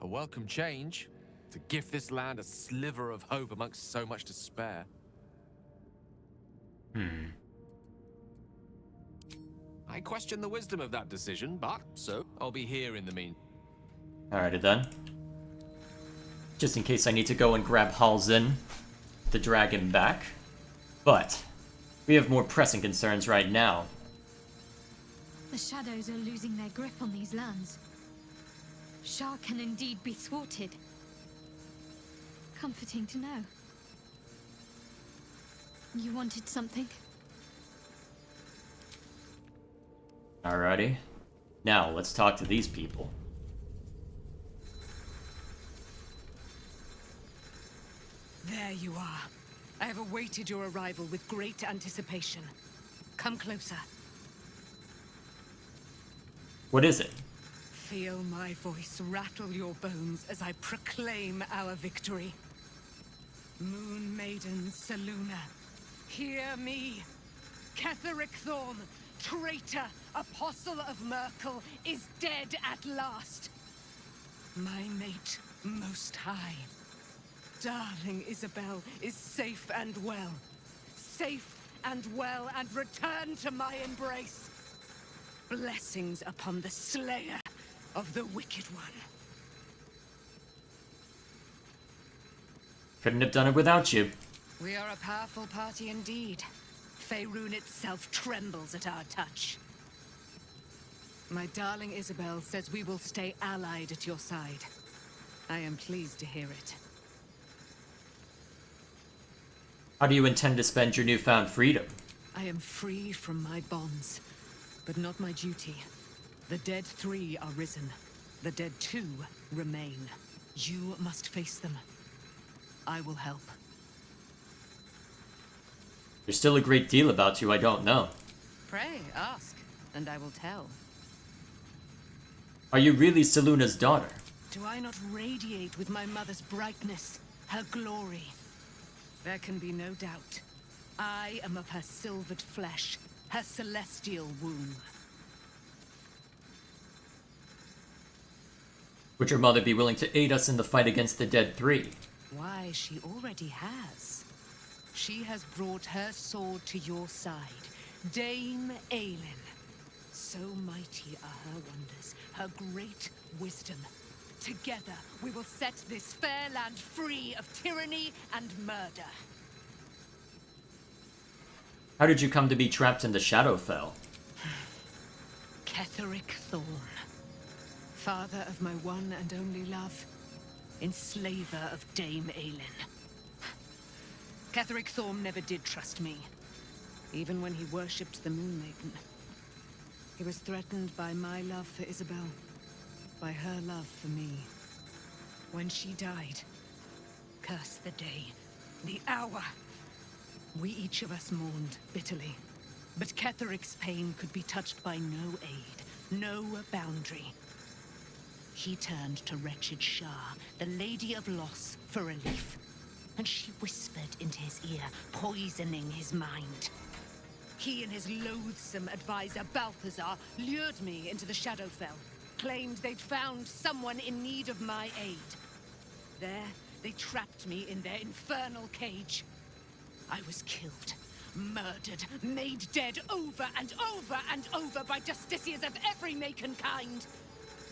A welcome change to give this land a sliver of hope amongst so much despair. I question the wisdom of that decision, but so I'll be here in the mean. Alrighty then. Just in case I need to go and grab Halsin to drag him back. But we have more pressing concerns right now. The shadows are losing their grip on these lands. Shah can indeed be thwarted. Comforting to know. You wanted something? Alrighty. Now, let's talk to these people. There you are. I have awaited your arrival with great anticipation. Come closer. What is it? Feel my voice rattle your bones as I proclaim our victory. Moon Maiden Selûne, hear me. Ketheric Thorm, traitor, apostle of Myrkul, is dead at last. My mate, most high. Darling Isabel is safe and well. Safe and well, and return to my embrace. Blessings upon the slayer of the Wicked One. Couldn't have done it without you. We are a powerful party indeed. Faerûn itself trembles at our touch. My darling Isabel says we will stay allied at your side. I am pleased to hear it. How do you intend to spend your newfound freedom? I am free from my bonds, but not my duty. The dead 3 are risen. The dead 2 remain. You must face them. I will help. There's still a great deal about you I don't know. Pray, ask, and I will tell. Are you really Selûne's daughter? Do I not radiate with my mother's brightness, her glory? There can be no doubt. I am of her silvered flesh, her celestial womb. Would your mother be willing to aid us in the fight against the Dead 3? Why, she already has. She has brought her sword to your side, Dame Aelin. So mighty are her wonders, her great wisdom. Together, we will set this fair land free of tyranny and murder. How did you come to be trapped in the Shadowfell? Ketheric Thorm, father of my one and only love, enslaver of Dame Aelin. Ketheric Thorm never did trust me, even when he worshipped the Moon Maiden. He was threatened by my love for Isabel, by her love for me. When she died, curse the day, the hour. We each of us mourned bitterly, but Ketheric's pain could be touched by no aid, no boundary. He turned to wretched Shah, the Lady of Loss, for relief, and she whispered into his ear, poisoning his mind. He and his loathsome advisor, Balthazar, lured me into the Shadowfell, claimed they'd found someone in need of my aid. There, they trapped me in their infernal cage. I was killed, murdered, made dead over and over and over by justiciars of every make and kind.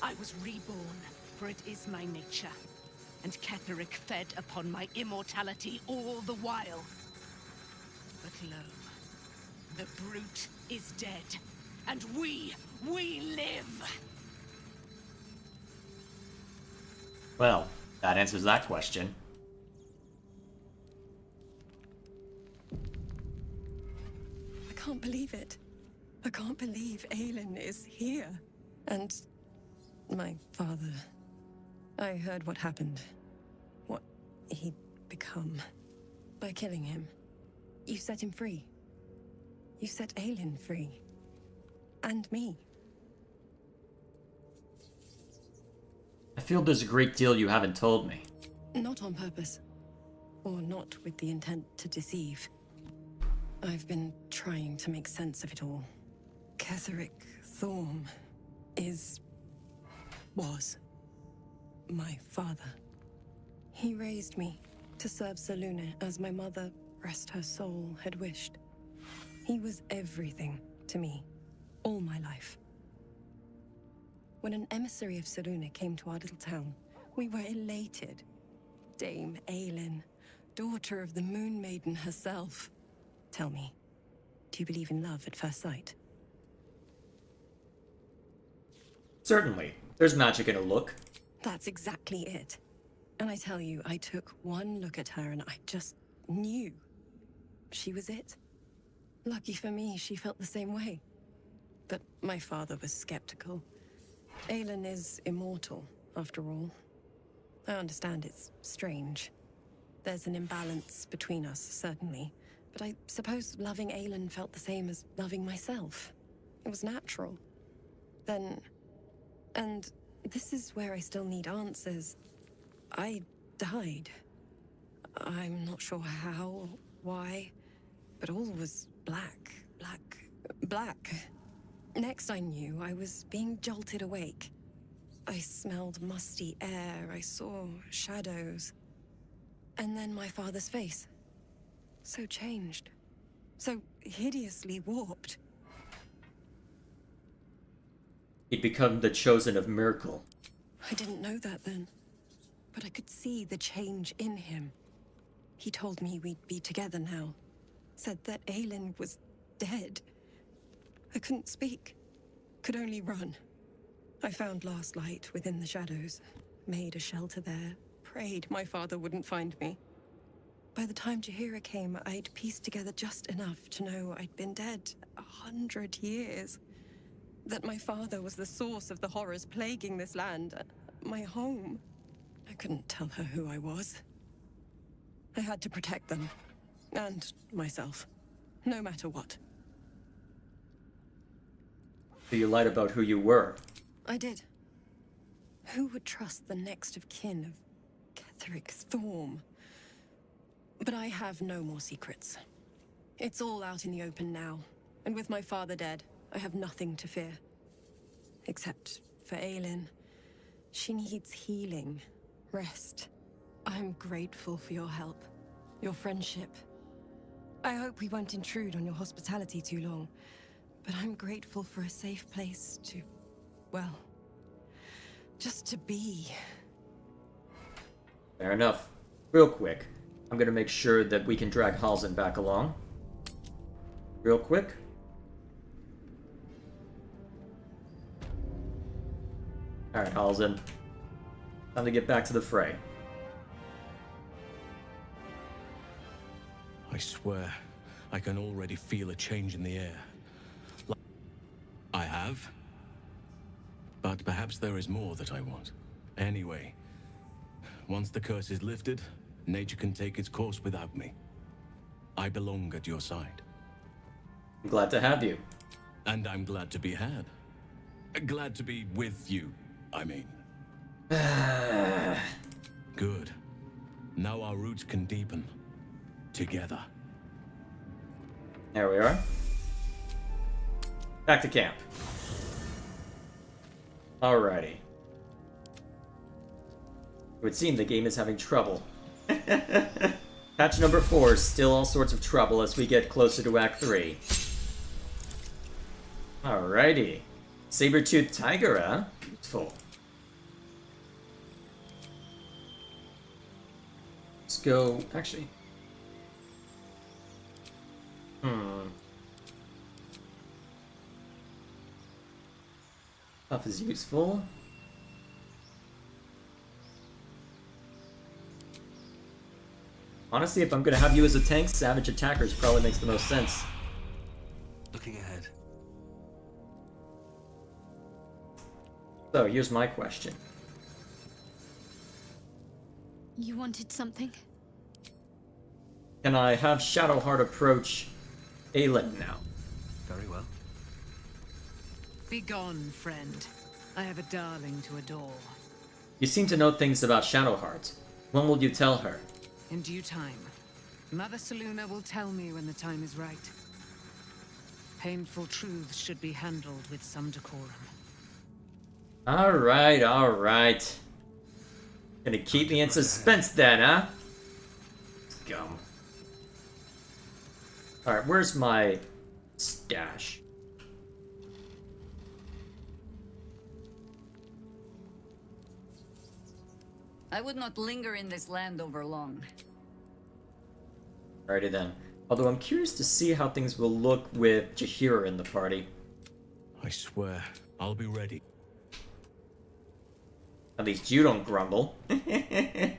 I was reborn, for it is my nature. And Ketheric fed upon my immortality all the while. But lo, the brute is dead, and we live! Well, that answers that question. I can't believe it. I can't believe Aelin is here. And my father I heard what happened. What he'd become. By killing him. You set him free. You set Aelin free. And me. I feel there's a great deal you haven't told me. Not on purpose. Or not with the intent to deceive. I've been trying to make sense of it all. Ketheric Thorm was my father. He raised me to serve Selûne as my mother, rest her soul, had wished. He was everything to me, all my life. When an emissary of Selûne came to our little town, we were elated. Dame Aelin, daughter of the Moon Maiden herself. Tell me, do you believe in love at first sight? Certainly. There's magic in a look. That's exactly it. And I tell you, I took one look at her and I just knew. She was it. Lucky for me, she felt the same way. But my father was skeptical. Aelin is immortal, after all. I understand it's strange. There's an imbalance between us, certainly. But I suppose loving Aelin felt the same as loving myself. It was natural. Then... And this is where I still need answers. I died. I'm not sure how, why, but all was black. Next I knew, I was being jolted awake. I smelled musty air, I saw shadows. And then my father's face. So changed. So hideously warped. He'd become the chosen of Myrkul. I didn't know that then. But I could see the change in him. He told me we'd be together now. Said that Aelin was dead. I couldn't speak. Could only run. I found last light within the shadows. Made a shelter there. Prayed my father wouldn't find me. By the time Jaheira came, I'd pieced together just enough to know I'd been dead 100 years. That my father was the source of the horrors plaguing this land. My home. I couldn't tell her who I was. I had to protect them. And myself. No matter what. So you lied about who you were? I did. Who would trust the next of kin of Ketheric Thorm? But I have no more secrets. It's all out in the open now. And with my father dead, I have nothing to fear. Except for Aelin. She needs healing. Rest. I'm grateful for your help. Your friendship. I hope we won't intrude on your hospitality too long. But I'm grateful for a safe place to... well... just to be. Fair enough. Real quick, I'm gonna make sure that we can drag Halsin back along. Real quick. Alright, Halsin. Time to get back to the fray. I swear, I can already feel a change in the air. I have. But perhaps there is more that I want. Anyway, once the curse is lifted, nature can take its course without me. I belong at your side. I'm glad to have you. And I'm glad to be had. Glad to be with you, I mean. Good. Now our roots can deepen. Together. There we are. Back to camp. Alrighty. It would seem the game is having trouble. Patch number 4 is still all sorts of trouble as we get closer to Act 3. Alrighty. Saber-toothed tiger, huh? Beautiful. Let's go... actually... Buff is useful. Honestly, if I'm gonna have you as a tank, Savage Attackers probably makes the most sense. Looking ahead. So, here's my question. You wanted something? Can I have Shadowheart approach Aelin now? Very well. Begone, friend. I have a darling to adore. You seem to know things about Shadowheart. When will you tell her? In due time. Mother Selûne will tell me when the time is right. Painful truths should be handled with some decorum. Alright, alright. Gonna keep me in suspense then, huh? Scum. Alright, where's my stash? I would not linger in this land over long. Alrighty then. Although I'm curious to see how things will look with Jaheira in the party. I swear, I'll be ready. At least you don't grumble. I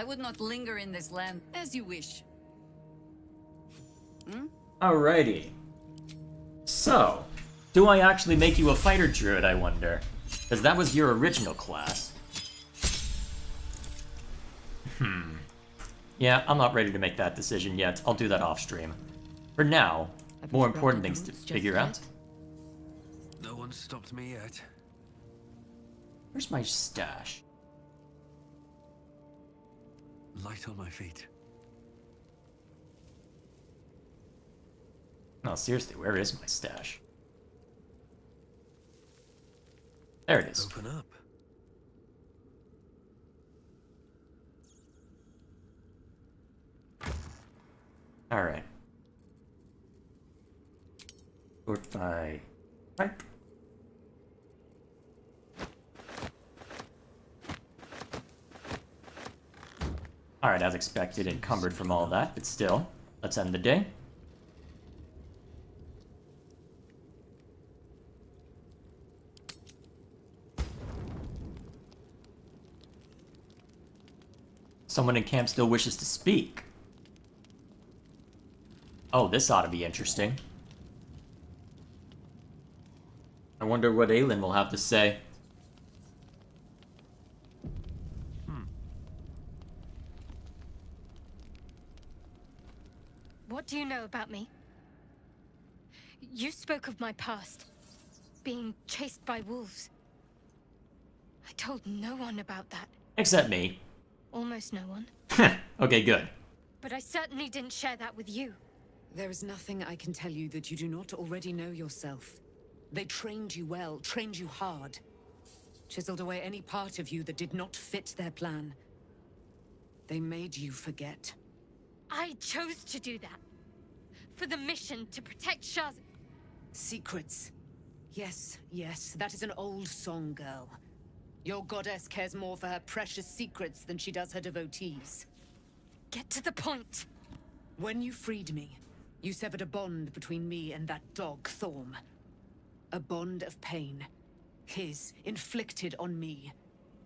would not linger in this land as you wish. Alrighty. So, do I actually make you a fighter druid, I wonder? Because that was your original class. Yeah, I'm not ready to make that decision yet. I'll do that off stream. For now, more important things to figure out. No one stopped me yet. Where's my stash? Light on my feet. No, seriously, where is my stash? There it is. Open up. Alright. Sort by type. Alright, as expected, encumbered from all that, but still, let's end the day. Someone in camp still wishes to speak. Oh, this ought to be interesting. I wonder what Aelin will have to say. What do you know about me? You spoke of my past, being chased by wolves. I told no one about that. Except me. Almost no one. Okay, good. But I certainly didn't share that with you. There is nothing I can tell you that you do not already know yourself. They trained you well, trained you hard. Chiseled away any part of you that did not fit their plan. They made you forget. I chose to do that. For the mission to protect Shaz. Secrets. Yes, yes, that is an old song, girl. Your goddess cares more for her precious secrets than she does her devotees. Get to the point. When you freed me, you severed a bond between me and that dog, Thorm. A bond of pain. His, inflicted on me.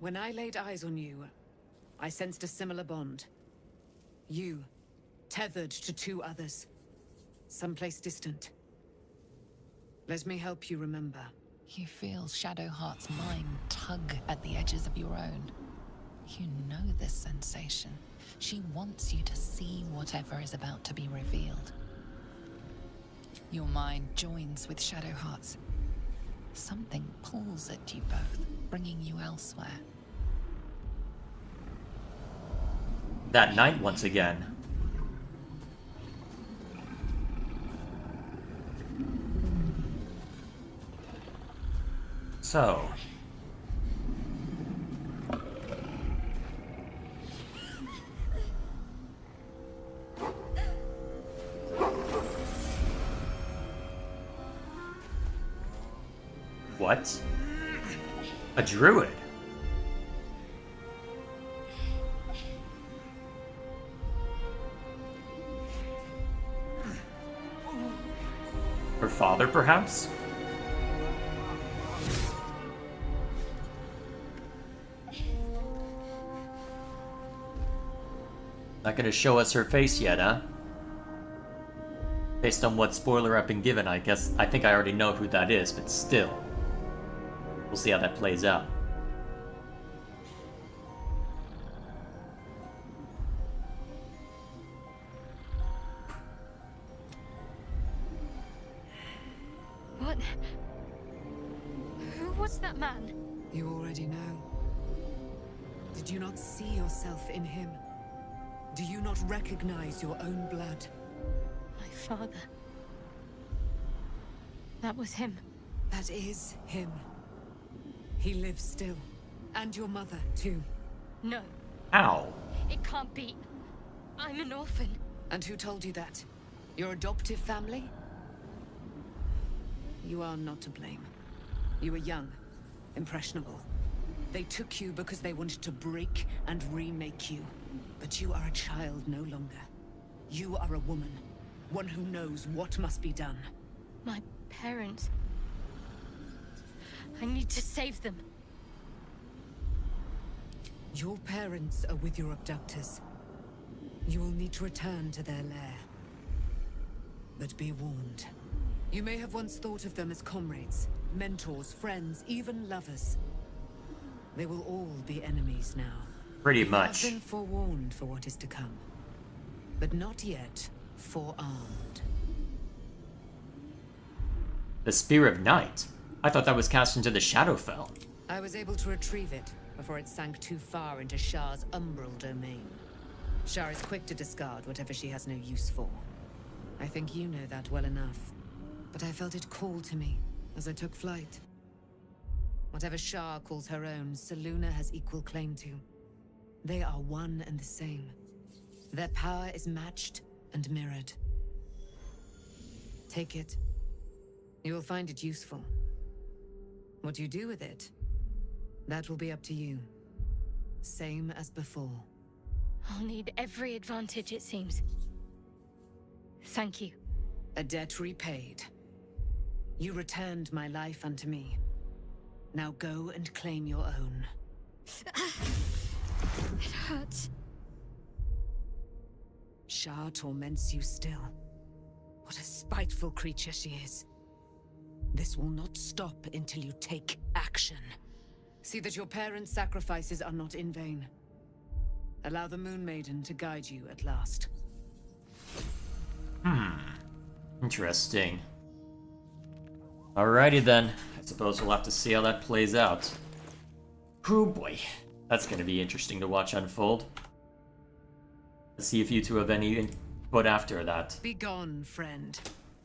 When I laid eyes on you, I sensed a similar bond. You, tethered to two others. Someplace distant. Let me help you remember. You feel Shadowheart's mind tug at the edges of your own. You know this sensation. She wants you to see whatever is about to be revealed. Your mind joins with Shadowheart's. Something pulls at you both, bringing you elsewhere. That night once again. So. What? A druid? Her father, perhaps? Not gonna show us her face yet, huh? Based on what spoiler I've been given, I think I already know who that is, but still. We'll see how that plays out. Who was that man? You already know. Did you not see yourself in him? Do you not recognize your own blood? My father. That was him. That is him. He lives still. And your mother, too. No. Ow. It can't be. I'm an orphan. And who told you that? Your adoptive family? You are not to blame. You were young, impressionable. They took you because they wanted to break and remake you. But you are a child no longer. You are a woman. One who knows what must be done. My parents. I need to save them. Your parents are with your abductors. You will need to return to their lair. But be warned. You may have once thought of them as comrades, mentors, friends, even lovers. They will all be enemies now. Pretty much. You have been forewarned for what is to come. But not yet forearmed. The Spear of Night? I thought that was cast into the Shadowfell. I was able to retrieve it before it sank too far into Shah's umbral domain. Shah is quick to discard whatever she has no use for. I think you know that well enough. But I felt it call to me as I took flight. Whatever Shah calls her own, Selûne has equal claim to. They are one and the same. Their power is matched and mirrored. Take it. You will find it useful. What you do with it, that will be up to you. Same as before. I'll need every advantage, it seems. Thank you. A debt repaid. You returned my life unto me. Now go and claim your own. It hurts. Shah torments you still. What a spiteful creature she is. This will not stop until you take action. See that your parents' sacrifices are not in vain. Allow the Moon Maiden to guide you at last. Interesting. Alrighty then. I suppose we'll have to see how that plays out. Oh boy. That's gonna be interesting to watch unfold. Let's see if you two have any input after that. Be gone, friend.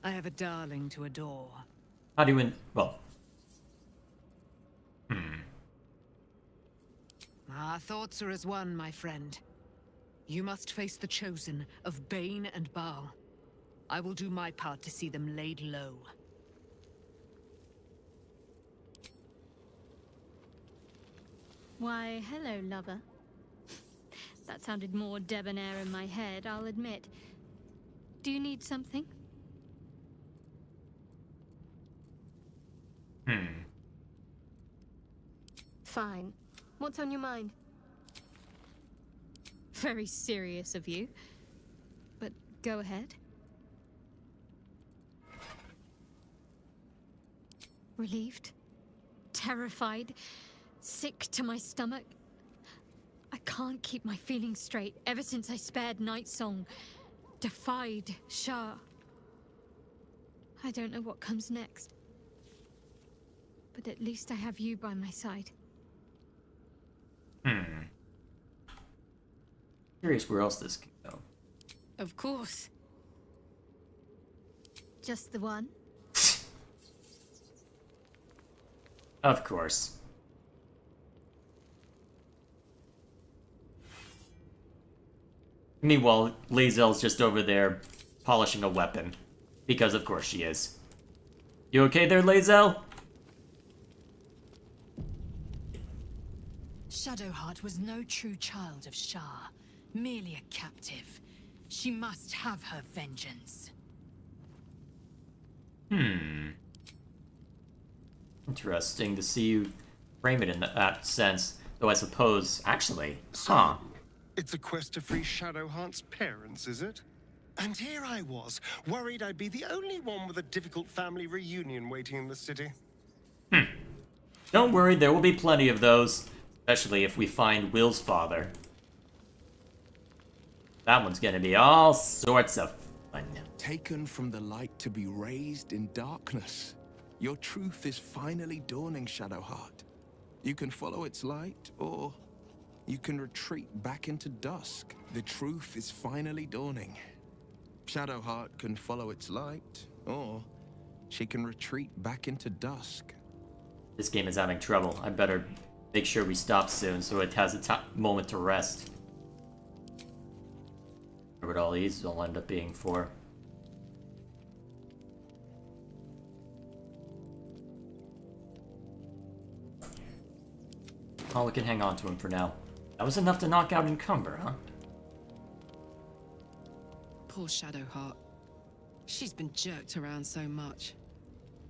I have a darling to adore. How do you well... Our thoughts are as one, my friend. You must face the chosen of Bane and Baal. I will do my part to see them laid low. Why, hello, lover. That sounded more debonair in my head, I'll admit. Do you need something? Fine. What's on your mind? Very serious of you. But go ahead. Relieved? Terrified? Sick to my stomach? I can't keep my feelings straight ever since I spared Night Song. Defied Shah. I don't know what comes next. But at least I have you by my side. Curious where else this could go. Of course. Just the one? Of course. Meanwhile, Lae'zel's just over there polishing a weapon. Because of course she is. You okay there, Lae'zel? Shadowheart was no true child of Shah, merely a captive. She must have her vengeance. Interesting to see you frame it in that sense. Though I suppose, actually, It's a quest to free Shadowheart's parents, is it? And here I was, worried I'd be the only one with a difficult family reunion waiting in the city. Don't worry, there will be plenty of those. Especially if we find Will's father. That one's gonna be all sorts of fun. Taken from the light to be raised in darkness. Your truth is finally dawning, Shadowheart. You can follow its light, or you can retreat back into dusk. The truth is finally dawning. Shadowheart can follow its light, or she can retreat back into dusk. This game is having trouble. I better make sure we stop soon so it has a moment to rest. What all these will end up being for. Oh, we can hang on to him for now. That was enough to knock out Encumber, huh? Poor Shadowheart. She's been jerked around so much.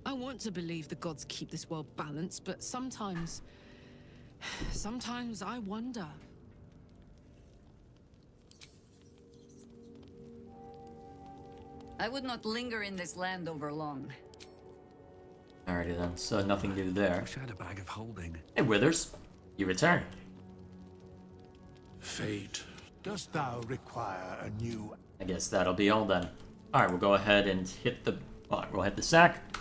I want to believe the gods keep this world balanced, but sometimes I wonder. I would not linger in this land over long. Alrighty then, so nothing new there. Wish I had a bag of holding. Hey Withers, you return. Fate, dost thou require a new... I guess that'll be all then. Alright, we'll go ahead and hit the... we'll hit the sack.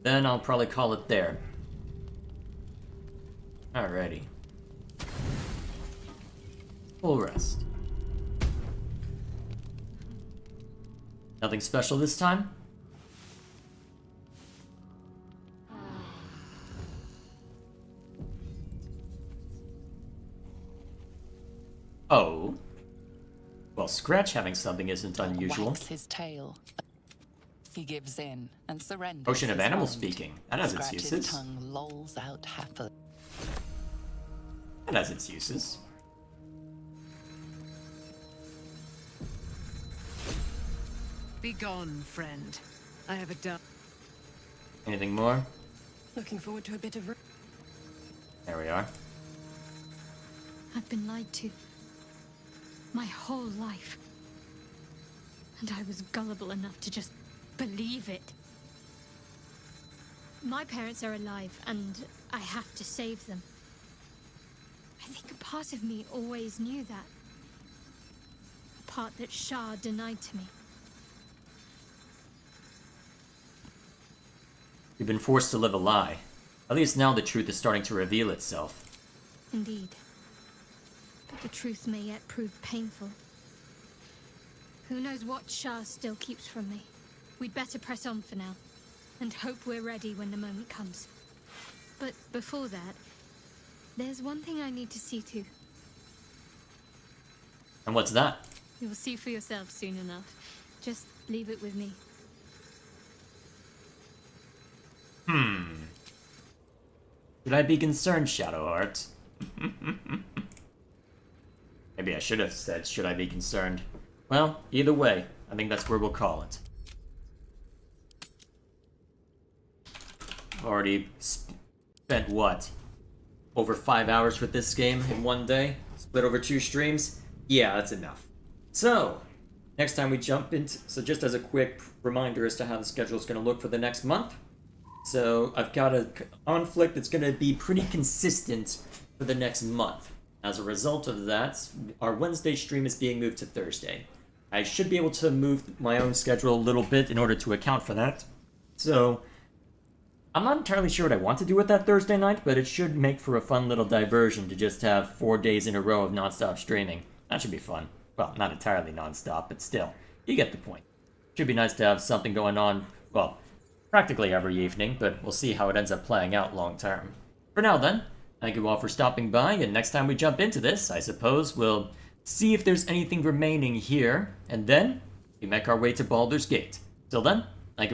Then I'll probably call it there. Alrighty. Full rest. Nothing special this time? Oh. Well, Scratch having something isn't unusual. Wags his tail. He gives in and surrenders. Potion of his animal wound. speaking. That has its Scratch's uses. tongue lolls out happily. That has its uses. Be gone, friend. I have a done. Anything more? Looking forward to a bit of... There we are. I've been lied to. My whole life. And I was gullible enough to just believe it. My parents are alive, and I have to save them. I think a part of me always knew that. A part that Shah denied to me. You've been forced to live a lie. At least now the truth is starting to reveal itself. Indeed. But the truth may yet prove painful. Who knows what Shah still keeps from me. We'd better press on for now, and hope we're ready when the moment comes. But before that, there's one thing I need to see to. And what's that? You'll see for yourself soon enough. Just leave it with me. Should I be concerned, Shadowheart? Maybe I should have said, should I be concerned? Well, either way, I think that's where we'll call it. I've already spent, what? Over 5 hours with this game in one day? Split over 2 streams? Yeah, that's enough. So, next time we jump into... So just as a quick reminder as to how the schedule is going to look for the next month. So, I've got a conflict that's going to be pretty consistent for the next month. As a result of that, our Wednesday stream is being moved to Thursday. I should be able to move my own schedule a little bit in order to account for that. So, I'm not entirely sure what I want to do with that Thursday night, but it should make for a fun little diversion to just have 4 days in a row of non-stop streaming. That should be fun. Well, not entirely non-stop, but still, you get the point. Should be nice to have something going on, well, practically every evening, but we'll see how it ends up playing out long term. For now then, thank you all for stopping by, and next time we jump into this, I suppose we'll see if there's anything remaining here, and then we make our way to Baldur's Gate. Till then,